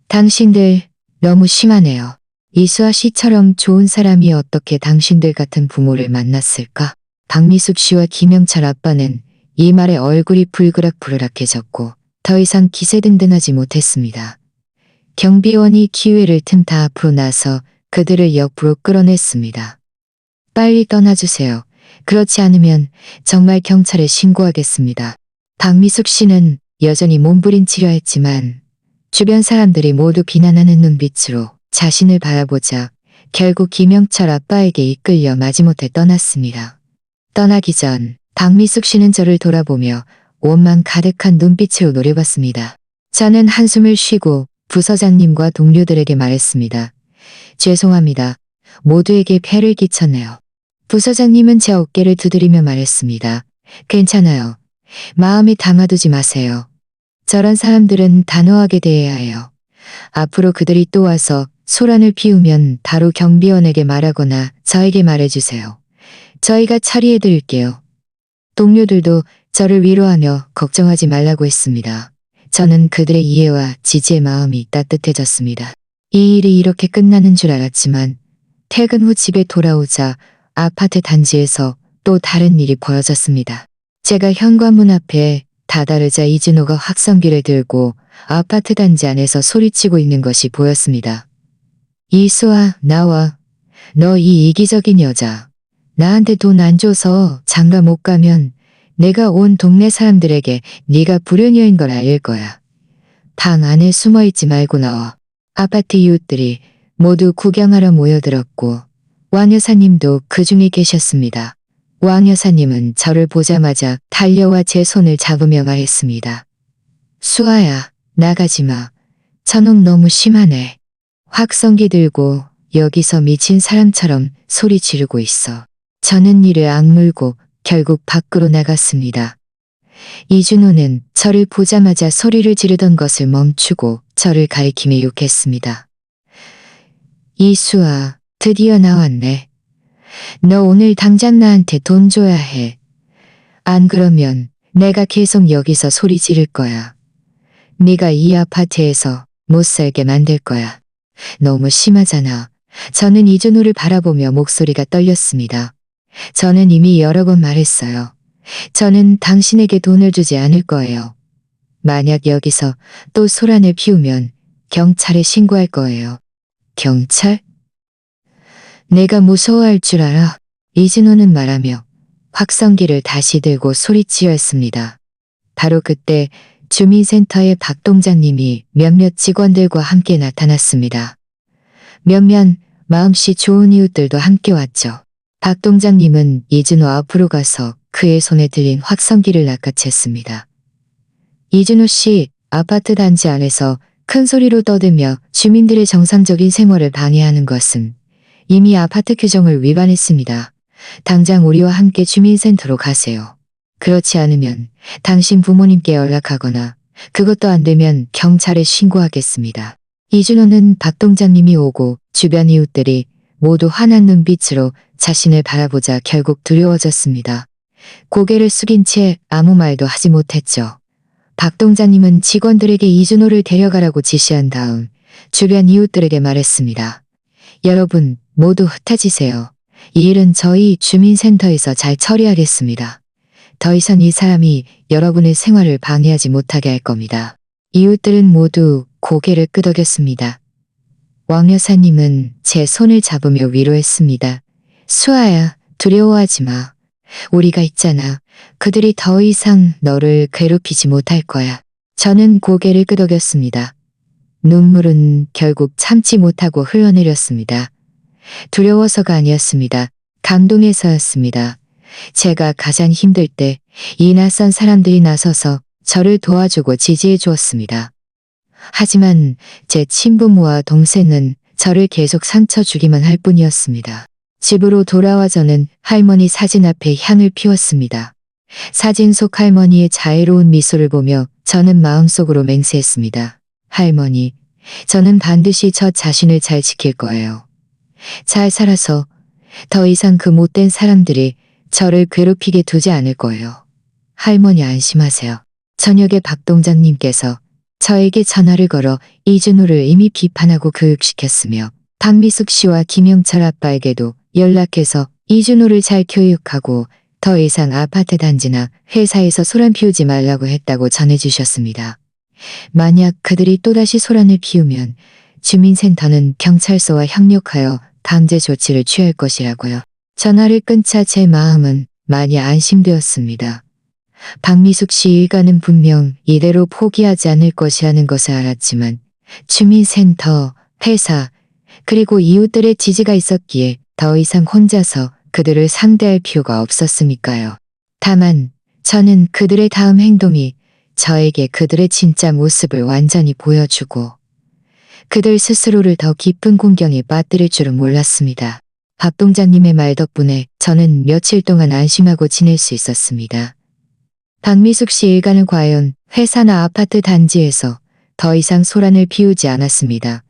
당신들 너무 심하네요. 이수아 씨처럼 좋은 사람이 어떻게 당신들 같은 부모를 만났을까? 박미숙 씨와 김영철 아빠는 이 말에 얼굴이 불그락불그락해졌고 더 이상 기세등등하지 못했습니다. 경비원이 기회를 틈타 앞으로 나서 그들을 옆으로 끌어냈습니다. 빨리 떠나주세요. 그렇지 않으면 정말 경찰에 신고하겠습니다. 박미숙 씨는 여전히 몸부림치려 했지만 주변 사람들이 모두 비난하는 눈빛으로 자신을 바라보자 결국 김영철 아빠에게 이끌려 마지못해 떠났습니다. 떠나기 전 박미숙 씨는 저를 돌아보며 원망 가득한 눈빛으로 노려봤습니다. 저는 한숨을 쉬고 부서장님과 동료들에게 말했습니다. 죄송합니다. 모두에게 폐를 끼쳤네요. 부서장님은 제 어깨를 두드리며 말했습니다. 괜찮아요. 마음에 담아두지 마세요. 저런 사람들은 단호하게 대해야 해요. 앞으로 그들이 또 와서 소란을 피우면 바로 경비원에게 말하거나 저에게 말해주세요. 저희가 처리해드릴게요. 동료들도 저를 위로하며 걱정하지 말라고 했습니다. 저는 그들의 이해와 지지의 마음이 따뜻해졌습니다. 이 일이 이렇게 끝나는 줄 알았지만 퇴근 후 집에 돌아오자 아파트 단지에서 또 다른 일이 벌어졌습니다. 제가 현관문 앞에 다다르자 이준호가 확성기를 들고 아파트 단지 안에서 소리치고 있는 것이 보였습니다. 이수아, 나와. 너 이 이기적인 여자. 나한테 돈 안 줘서 장가 못 가면 내가 온 동네 사람들에게 네가 불효녀인 걸 알릴 거야. 방 안에 숨어있지 말고 나와. 아파트 이웃들이 모두 구경하러 모여들었고 왕 여사님도 그 중에 계셨습니다. 왕 여사님은 저를 보자마자 달려와 제 손을 잡으며 말했습니다. 수아야, 나가지 마. 저놈 너무 심하네. 확성기 들고 여기서 미친 사람처럼 소리 지르고 있어. 저는 이를 악물고 결국 밖으로 나갔습니다. 이준호는 저를 보자마자 소리를 지르던 것을 멈추고 저를 가리키며 욕했습니다. 이수아, 드디어 나왔네. 너 오늘 당장 나한테 돈 줘야 해. 안 그러면 내가 계속 여기서 소리 지를 거야. 네가 이 아파트에서 못 살게 만들 거야. 너무 심하잖아. 저는 이준호를 바라보며 목소리가 떨렸습니다. 저는 이미 여러 번 말했어요. 저는 당신에게 돈을 주지 않을 거예요. 만약 여기서 또 소란을 피우면 경찰에 신고할 거예요. 경찰? 내가 무서워할 줄 알아. 이준호는 말하며 확성기를 다시 들고 소리치었습니다. 바로 그때 주민센터의 박 동장님이 몇몇 직원들과 함께 나타났습니다. 몇몇 마음씨 좋은 이웃들도 함께 왔죠. 박 동장님은 이준호 앞으로 가서 그의 손에 들린 확성기를 낚아챘습니다. 이준호 씨, 아파트 단지 안에서 큰 소리로 떠들며 주민들의 정상적인 생활을 방해하는 것은 이미 아파트 규정을 위반했습니다. 당장 우리와 함께 주민센터로 가세요. 그렇지 않으면 당신 부모님께 연락하거나 그것도 안 되면 경찰에 신고하겠습니다. 이준호는 박 동장님이 오고 주변 이웃들이 모두 환한 눈빛으로 자신을 바라보자 결국 두려워졌습니다. 고개를 숙인 채 아무 말도 하지 못했죠. 박 동장님은 직원들에게 이준호를 데려가라고 지시한 다음 주변 이웃들에게 말했습니다. 여러분 모두 흩어지세요. 이 일은 저희 주민센터에서 잘 처리하겠습니다. 더 이상 이 사람이 여러분의 생활을 방해하지 못하게 할 겁니다. 이웃들은 모두 고개를 끄덕였습니다. 왕 여사님은 제 손을 잡으며 위로했습니다. 수아야, 두려워하지 마. 우리가 있잖아. 그들이 더 이상 너를 괴롭히지 못할 거야. 저는 고개를 끄덕였습니다. 눈물은 결국 참지 못하고 흘러내렸습니다. 두려워서가 아니었습니다. 감동해서였습니다. 제가 가장 힘들 때 이 낯선 사람들이 나서서 저를 도와주고 지지해 주었습니다. 하지만 제 친부모와 동생은 저를 계속 상처 주기만 할 뿐이었습니다. 집으로 돌아와 저는 할머니 사진 앞에 향을 피웠습니다. 사진 속 할머니의 자애로운 미소를 보며 저는 마음속으로 맹세했습니다. 할머니, 저는 반드시 저 자신을 잘 지킬 거예요. 잘 살아서 더 이상 그 못된 사람들이 저를 괴롭히게 두지 않을 거예요. 할머니 안심하세요. 저녁에 박 동장님께서 저에게 전화를 걸어 이준호를 이미 비판하고 교육시켰으며 박미숙 씨와 김영철 아빠에게도 연락해서 이준호를 잘 교육하고 더 이상 아파트 단지나 회사에서 소란 피우지 말라고 했다고 전해주셨습니다. 만약 그들이 또다시 소란을 피우면 주민센터는 경찰서와 협력하여 강제 조치를 취할 것이라고요. 전화를 끊자 제 마음은 많이 안심되었습니다. 박미숙 씨 일가는 분명 이대로 포기하지 않을 것이라는 것을 알았지만 주민센터, 회사, 그리고 이웃들의 지지가 있었기에 더 이상 혼자서 그들을 상대할 필요가 없었으니까요. 다만 저는 그들의 다음 행동이 저에게 그들의 진짜 모습을 완전히 보여주고 그들 스스로를 더 깊은 공경에 빠뜨릴 줄은 몰랐습니다. 박 동장님의 말 덕분에 저는 며칠 동안 안심하고 지낼 수 있었습니다. 박미숙 씨 일가는 과연 회사나 아파트 단지에서 더 이상 소란을 피우지 않았습니다.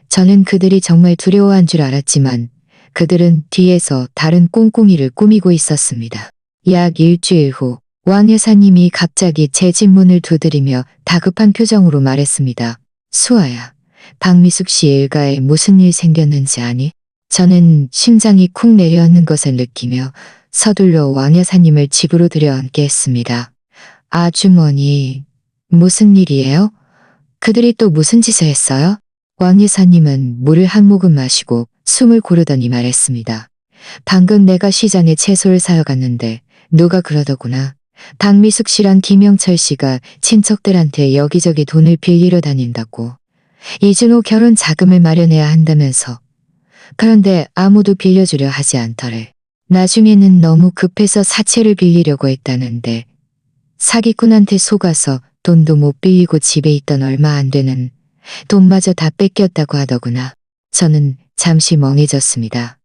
저는 그들이 정말 두려워한 줄 알았지만 그들은 뒤에서 다른 꿍꿍이를 꾸미고 있었습니다. 약 일주일 후 왕 여사님이 갑자기 제 집문을 두드리며 다급한 표정으로 말했습니다. 수아야, 박미숙 씨 일가에 무슨 일 생겼는지 아니? 저는 심장이 쿵 내려앉는 것을 느끼며 서둘러 왕 여사님을 집으로 들여앉게 했습니다. 아주머니, 무슨 일이에요? 그들이 또 무슨 짓을 했어요? 왕 여사님은 물을 한 모금 마시고 숨을 고르더니 말했습니다. 방금 내가 시장에 채소를 사러 갔는데 누가 그러더구나. 박미숙 씨랑 김영철 씨가 친척들한테 여기저기 돈을 빌리러 다닌다고. 이준호 결혼 자금을 마련해야 한다면서. 그런데 아무도 빌려주려 하지 않더래. 나중에는 너무 급해서 사채를 빌리려고 했다는데 사기꾼한테 속아서 돈도 못 빌리고 집에 있던 얼마 안 되는 돈마저 다 뺏겼다고 하더구나. 저는 잠시 멍해졌습니다.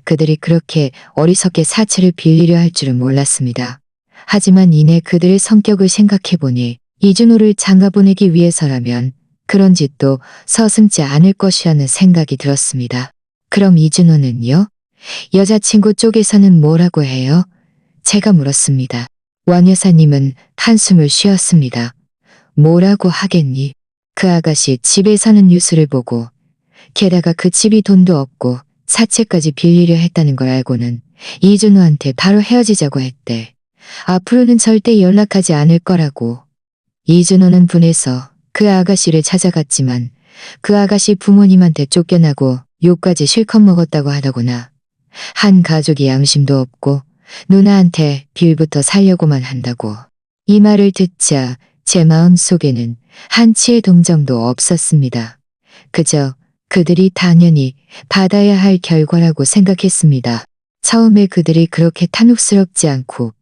그들이 그렇게 어리석게 사채를 빌리려 할 줄은 몰랐습니다. 하지만 이내 그들의 성격을 생각해보니 이준호를 장가보내기 위해서라면 그런 짓도 서슴지 않을 것이라는 생각이 들었습니다. 그럼 이준호는요? 여자친구 쪽에서는 뭐라고 해요? 제가 물었습니다. 왕 여사님은 한숨을 쉬었습니다. 뭐라고 하겠니? 그 아가씨 집에 사는 뉴스를 보고 게다가 그 집이 돈도 없고 사채까지 빌리려 했다는 걸 알고는 이준호한테 바로 헤어지자고 했대. 앞으로는 절대 연락하지 않을 거라고. 이준호는 분해서 그 아가씨를 찾아갔지만 그 아가씨 부모님한테 쫓겨나고 욕까지 실컷 먹었다고 하더구나. 한 가족이 양심도 없고 누나한테 빌부터 살려고만 한다고. 이 말을 듣자 제 마음속에는 한치의 동정도 없었습니다. 그저 그들이 당연히 받아야 할 결과라고 생각했습니다. 처음에 그들이 그렇게 탐욕스럽지 않고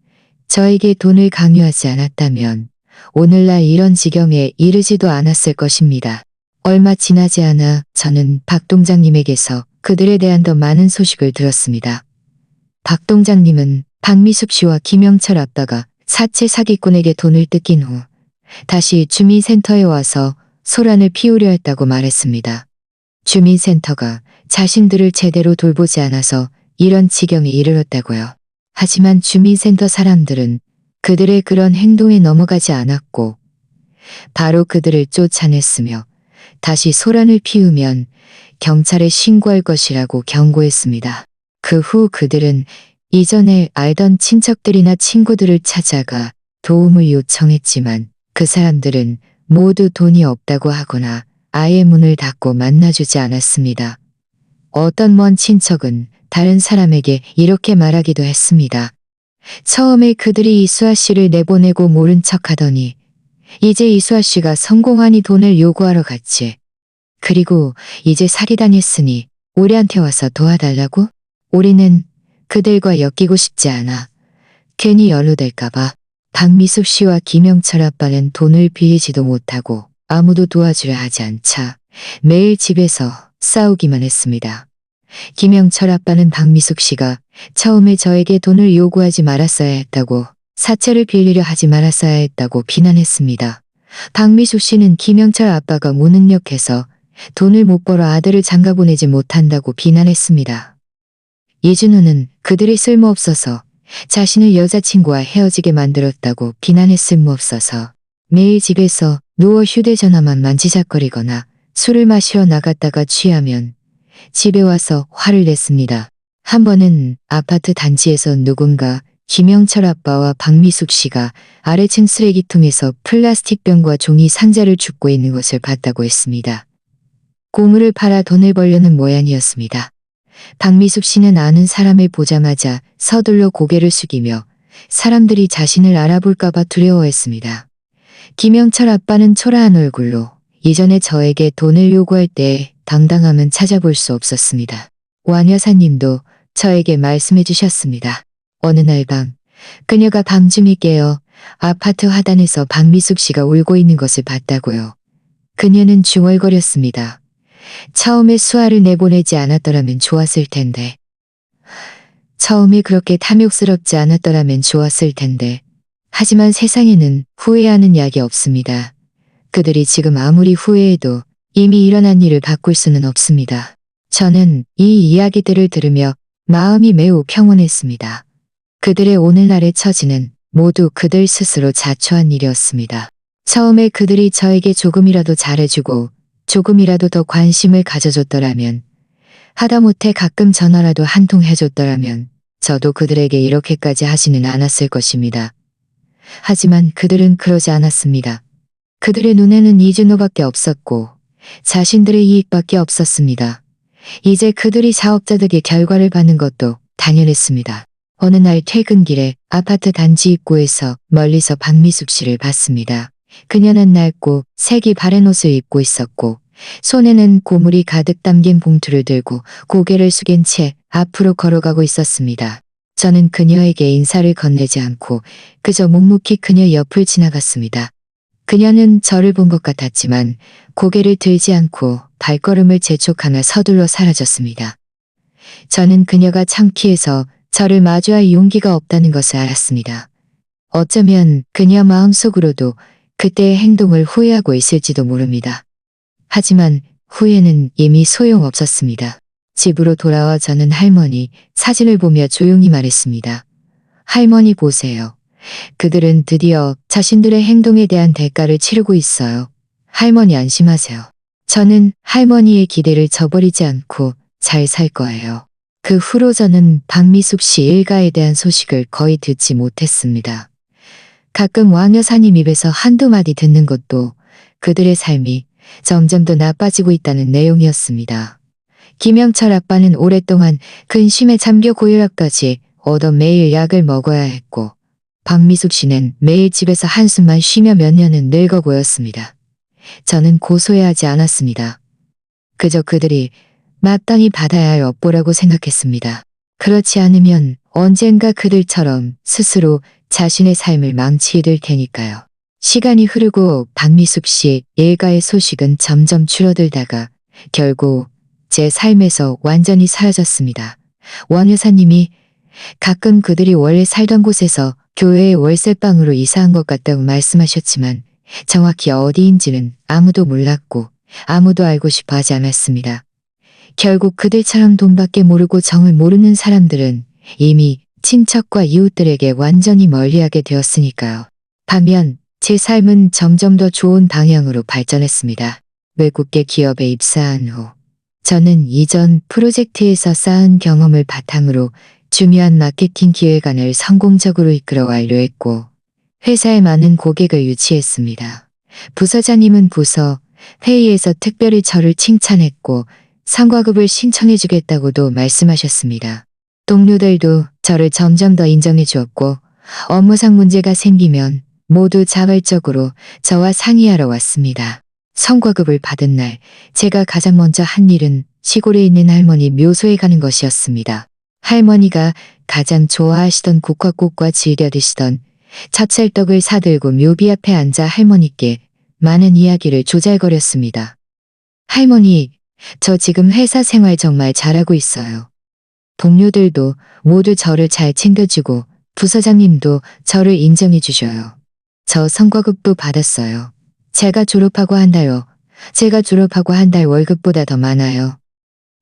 저에게 돈을 강요하지 않았다면 오늘날 이런 지경에 이르지도 않았을 것입니다. 얼마 지나지 않아 저는 박 동장님에게서 그들에 대한 더 많은 소식을 들었습니다. 박 동장님은 박미숙 씨와 김영철 아빠가 사채 사기꾼에게 돈을 뜯긴 후 다시 주민센터에 와서 소란을 피우려 했다고 말했습니다. 주민센터가 자신들을 제대로 돌보지 않아서 이런 지경에 이르렀다고요. 하지만 주민센터 사람들은 그들의 그런 행동에 넘어가지 않았고 바로 그들을 쫓아냈으며 다시 소란을 피우면 경찰에 신고할 것이라고 경고했습니다. 그 후 그들은 이전에 알던 친척들이나 친구들을 찾아가 도움을 요청했지만 그 사람들은 모두 돈이 없다고 하거나 아예 문을 닫고 만나주지 않았습니다. 어떤 먼 친척은 다른 사람에게 이렇게 말하기도 했습니다. 처음에 그들이 이수아 씨를 내보내고 모른 척하더니 이제 이수아 씨가 성공하니 돈을 요구하러 갔지. 그리고 이제 사기당했으니 우리한테 와서 도와달라고? 우리는 그들과 엮이고 싶지 않아. 괜히 연루될까봐. 박미숙 씨와 김영철 아빠는 돈을 빌리지도 못하고 아무도 도와주려 하지 않자 매일 집에서 싸우기만 했습니다. 김영철 아빠는 박미숙 씨가 처음에 저에게 돈을 요구하지 말았어야 했다고, 사채를 빌리려 하지 말았어야 했다고 비난했습니다. 박미숙 씨는 김영철 아빠가 무능력해서 돈을 못 벌어 아들을 장가보내지 못한다고 비난했습니다. 이준호는 그들이 쓸모없어서 자신을 여자친구와 헤어지게 만들었다고 비난해 쓸모없어서 매일 집에서 누워 휴대전화만 만지작거리거나 술을 마시러 나갔다가 취하면 집에 와서 화를 냈습니다. 한 번은 아파트 단지에서 누군가 김영철 아빠와 박미숙 씨가 아래층 쓰레기통에서 플라스틱 병과 종이 상자를 줍고 있는 것을 봤다고 했습니다. 고물을 팔아 돈을 벌려는 모양이었습니다. 박미숙 씨는 아는 사람을 보자마자 서둘러 고개를 숙이며 사람들이 자신을 알아볼까봐 두려워했습니다. 김영철 아빠는 초라한 얼굴로 이전에 저에게 돈을 요구할 때 당당함은 찾아볼 수 없었습니다. 왕 여사님도 저에게 말씀해 주셨습니다. 어느 날 밤 그녀가 밤중에 깨어 아파트 화단에서 박미숙 씨가 울고 있는 것을 봤다고요. 그녀는 중얼거렸습니다. 처음에 수아를 내보내지 않았더라면 좋았을 텐데. 처음에 그렇게 탐욕스럽지 않았더라면 좋았을 텐데. 하지만 세상에는 후회하는 약이 없습니다. 그들이 지금 아무리 후회해도 이미 일어난 일을 바꿀 수는 없습니다. 저는 이 이야기들을 들으며 마음이 매우 평온했습니다. 그들의 오늘날의 처지는 모두 그들 스스로 자초한 일이었습니다. 처음에 그들이 저에게 조금이라도 잘해주고 조금이라도 더 관심을 가져줬더라면, 하다못해 가끔 전화라도 한 통 해줬더라면 저도 그들에게 이렇게까지 하지는 않았을 것입니다. 하지만 그들은 그러지 않았습니다. 그들의 눈에는 이준호밖에 없었고 자신들의 이익밖에 없었습니다. 이제 그들이 사업자들의 결과를 받는 것도 당연했습니다. 어느 날 퇴근길에 아파트 단지 입구에서 멀리서 박미숙 씨를 봤습니다. 그녀는 낡고 색이 바랜 옷을 입고 있었고 손에는 고물이 가득 담긴 봉투를 들고 고개를 숙인 채 앞으로 걸어가고 있었습니다. 저는 그녀에게 인사를 건네지 않고 그저 묵묵히 그녀 옆을 지나갔습니다. 그녀는 저를 본 것 같았지만 고개를 들지 않고 발걸음을 재촉하며 서둘러 사라졌습니다. 저는 그녀가 창피해서 저를 마주할 용기가 없다는 것을 알았습니다. 어쩌면 그녀 마음속으로도 그때의 행동을 후회하고 있을지도 모릅니다. 하지만 후회는 이미 소용없었습니다. 집으로 돌아와 저는 할머니 사진을 보며 조용히 말했습니다. 할머니 보세요. 그들은 드디어 자신들의 행동에 대한 대가를 치르고 있어요. 할머니 안심하세요. 저는 할머니의 기대를 저버리지 않고 잘 살 거예요. 그 후로 저는 박미숙 씨 일가에 대한 소식을 거의 듣지 못했습니다. 가끔 왕 여사님 입에서 한두 마디 듣는 것도 그들의 삶이 점점 더 나빠지고 있다는 내용이었습니다. 김영철 아빠는 오랫동안 근심에 잠겨 고혈압까지 얻어 매일 약을 먹어야 했고 박미숙 씨는 매일 집에서 한숨만 쉬며 몇 년은 늙어 보였습니다. 저는 고소해하지 않았습니다. 그저 그들이 마땅히 받아야 할 업보라고 생각했습니다. 그렇지 않으면 언젠가 그들처럼 스스로 자신의 삶을 망치게 테니까요. 시간이 흐르고 박미숙 씨 일가의 소식은 점점 줄어들다가 결국 제 삶에서 완전히 사라졌습니다. 왕 여사님이 가끔 그들이 원래 살던 곳에서 교회의 월세방으로 이사한 것 같다고 말씀하셨지만 정확히 어디인지는 아무도 몰랐고 아무도 알고 싶어 하지 않았습니다. 결국 그들처럼 돈밖에 모르고 정을 모르는 사람들은 이미 친척과 이웃들에게 완전히 멀리하게 되었으니까요. 반면 제 삶은 점점 더 좋은 방향으로 발전했습니다. 외국계 기업에 입사한 후 저는 이전 프로젝트에서 쌓은 경험을 바탕으로 중요한 마케팅 기획안을 성공적으로 이끌어 완료했고 회사에 많은 고객을 유치했습니다. 부서장님은 부서 회의에서 특별히 저를 칭찬했고 상과급을 신청해주겠다고도 말씀하셨습니다. 동료들도 저를 점점 더 인정해 주었고 업무상 문제가 생기면 모두 자발적으로 저와 상의하러 왔습니다. 성과급을 받은 날 제가 가장 먼저 한 일은 시골에 있는 할머니 묘소에 가는 것이었습니다. 할머니가 가장 좋아하시던 국화꽃과 즐겨 드시던 찹쌀떡을 사들고 묘비 앞에 앉아 할머니께 많은 이야기를 조잘거렸습니다. 할머니, 저 지금 회사 생활 정말 잘하고 있어요. 동료들도 모두 저를 잘 챙겨주고 부서장님도 저를 인정해 주셔요. 저 성과급도 받았어요. 제가 졸업하고 한 달 월급보다 더 많아요.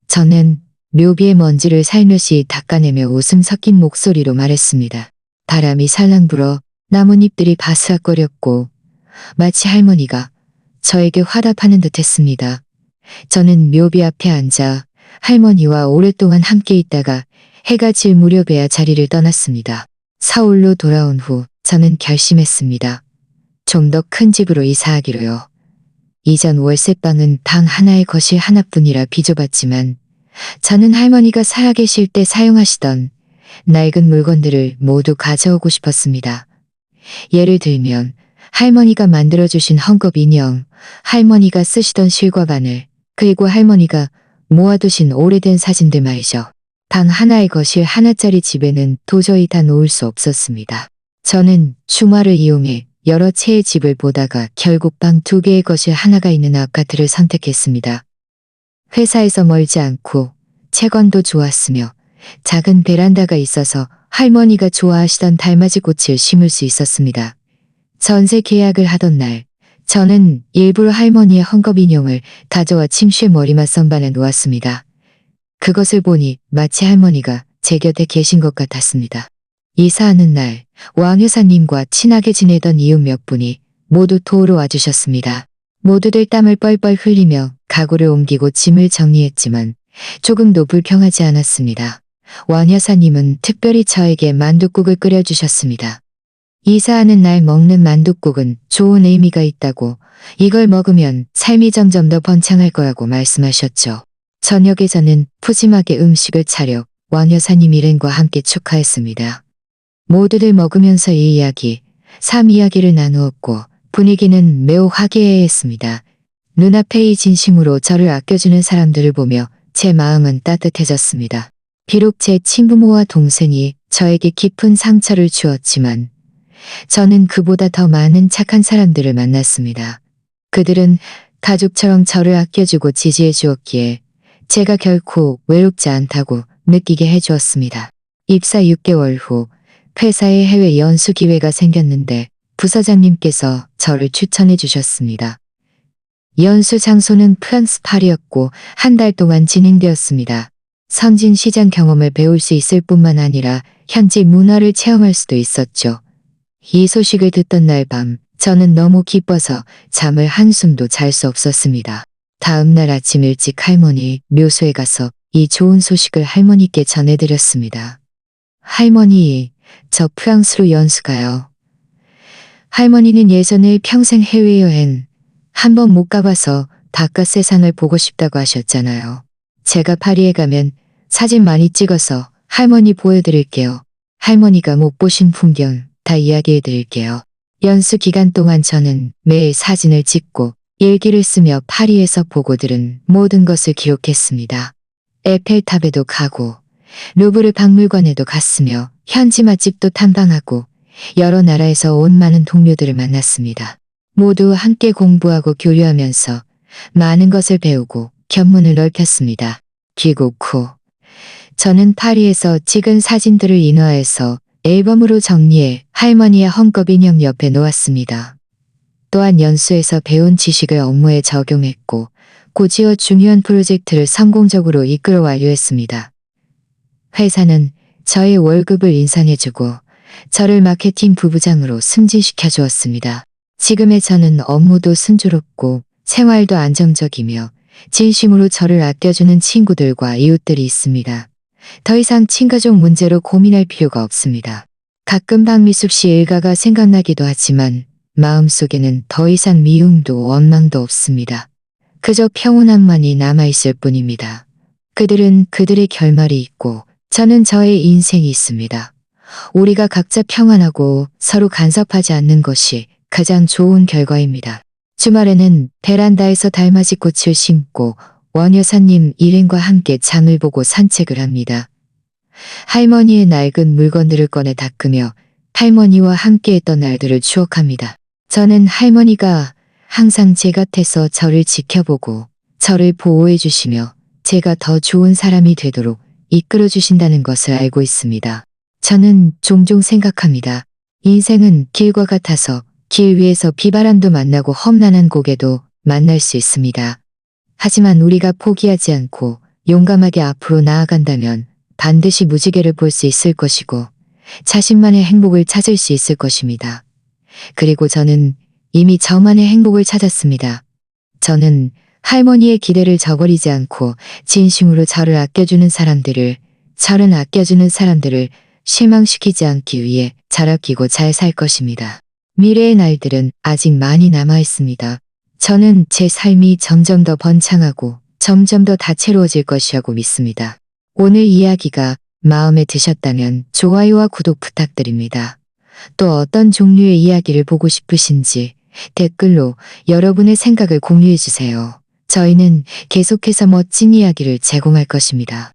저는 묘비의 먼지를 살며시 닦아내며 웃음 섞인 목소리로 말했습니다. 바람이 살랑 불어 나뭇잎들이 바스락거렸고 마치 할머니가 저에게 화답하는 듯 했습니다. 저는 묘비 앞에 앉아 할머니와 오랫동안 함께 있다가 해가 질 무렵에야 자리를 떠났습니다. 서울로 돌아온 후 저는 결심했습니다. 좀 더 큰 집으로 이사하기로요. 이전 월세방은 방 하나의 거실 하나뿐이라 비좁았지만 저는 할머니가 살아계실 때 사용하시던 낡은 물건들을 모두 가져오고 싶었습니다. 예를 들면 할머니가 만들어주신 헝겊 인형, 할머니가 쓰시던 실과 바늘, 그리고 할머니가 모아두신 오래된 사진들 말이죠. 방 하나의 거실 하나짜리 집에는 도저히 다 놓을 수 없었습니다. 저는 슈마를 이용해 여러 채의 집을 보다가 결국 방 2개의 거실 하나가 있는 아파트를 선택했습니다. 회사에서 멀지 않고 채광도 좋았으며 작은 베란다가 있어서 할머니가 좋아하시던 달맞이 꽃을 심을 수 있었습니다. 전세 계약을 하던 날 저는 일부러 할머니의 헝겊 인형을 가져와 침실 머리맡 선반에 놓았습니다. 그것을 보니 마치 할머니가 제 곁에 계신 것 같았습니다. 이사하는 날 왕 여사님과 친하게 지내던 이웃 몇 분이 모두 도우러 와주셨습니다. 모두들 땀을 뻘뻘 흘리며 가구를 옮기고 짐을 정리했지만 조금도 불평하지 않았습니다. 왕 여사님은 특별히 저에게 만둣국을 끓여주셨습니다. 이사하는 날 먹는 만둣국은 좋은 의미가 있다고 이걸 먹으면 삶이 점점 더 번창할 거라고 말씀하셨죠. 저녁에 저는 푸짐하게 음식을 차려 왕 여사님 일행과 함께 축하했습니다. 모두들 먹으면서 삶 이야기를 나누었고 분위기는 매우 화기애애했습니다. 눈앞에 진심으로 저를 아껴주는 사람들을 보며 제 마음은 따뜻해졌습니다. 비록 제 친부모와 동생이 저에게 깊은 상처를 주었지만 저는 그보다 더 많은 착한 사람들을 만났습니다. 그들은 가족처럼 저를 아껴주고 지지해 주었기에 제가 결코 외롭지 않다고 느끼게 해주었습니다. 입사 6개월 후 회사에 해외 연수 기회가 생겼는데 부서장님께서 저를 추천해 주셨습니다. 연수 장소는 프랑스 파리였고 한 달 동안 진행되었습니다. 선진 시장 경험을 배울 수 있을 뿐만 아니라 현지 문화를 체험할 수도 있었죠. 이 소식을 듣던 날 밤 저는 너무 기뻐서 잠을 한숨도 잘 수 없었습니다. 다음 날 아침 일찍 할머니 묘소에 가서 이 좋은 소식을 할머니께 전해드렸습니다. 할머니, 저 프랑스로 연수 가요. 할머니는 예전에 평생 해외여행 한 번 못 가봐서 바깥 세상을 보고 싶다고 하셨잖아요. 제가 파리에 가면 사진 많이 찍어서 할머니 보여드릴게요. 할머니가 못 보신 풍경 다 이야기해드릴게요. 연수 기간 동안 저는 매일 사진을 찍고 일기를 쓰며 파리에서 보고 들은 모든 것을 기록했습니다. 에펠탑에도 가고 루브르 박물관에도 갔으며 현지 맛집도 탐방하고 여러 나라에서 온 많은 동료들을 만났습니다. 모두 함께 공부하고 교류하면서 많은 것을 배우고 견문을 넓혔습니다. 귀국 후 저는 파리에서 찍은 사진들을 인화해서 앨범으로 정리해 할머니의 헝겊 인형 옆에 놓았습니다. 또한 연수에서 배운 지식을 업무에 적용했고 고지어 중요한 프로젝트를 성공적으로 이끌어 완료했습니다. 회사는 저의 월급을 인상해주고 저를 마케팅 부부장으로 승진시켜 주었습니다. 지금의 저는 업무도 순조롭고 생활도 안정적이며 진심으로 저를 아껴주는 친구들과 이웃들이 있습니다. 더 이상 친가족 문제로 고민할 필요가 없습니다. 가끔 박미숙 씨 일가가 생각나기도 하지만 마음속에는 더 이상 미움도 원망도 없습니다. 그저 평온함만이 남아있을 뿐입니다. 그들은 그들의 결말이 있고 저는 저의 인생이 있습니다. 우리가 각자 평안하고 서로 간섭하지 않는 것이 가장 좋은 결과입니다. 주말에는 베란다에서 달맞이 꽃을 심고 원여사님 일행과 함께 장을 보고 산책을 합니다. 할머니의 낡은 물건들을 꺼내 닦으며 할머니와 함께했던 날들을 추억합니다. 저는 할머니가 항상 제 곁에서 저를 지켜보고 저를 보호해 주시며 제가 더 좋은 사람이 되도록 이끌어 주신다는 것을 알고 있습니다. 저는 종종 생각합니다. 인생은 길과 같아서 길 위에서 비바람도 만나고 험난한 고개도 만날 수 있습니다. 하지만 우리가 포기하지 않고 용감하게 앞으로 나아간다면 반드시 무지개를 볼 수 있을 것이고 자신만의 행복을 찾을 수 있을 것입니다. 그리고 저는 이미 저만의 행복을 찾았습니다. 저는 할머니의 기대를 저버리지 않고 진심으로 저를 아껴주는 사람들을 실망시키지 않기 위해 잘 아끼고 잘 살 것입니다. 미래의 날들은 아직 많이 남아 있습니다. 저는 제 삶이 점점 더 번창하고 점점 더 다채로워질 것이라고 믿습니다. 오늘 이야기가 마음에 드셨다면 좋아요와 구독 부탁드립니다. 또 어떤 종류의 이야기를 보고 싶으신지 댓글로 여러분의 생각을 공유해 주세요. 저희는 계속해서 멋진 이야기를 제공할 것입니다.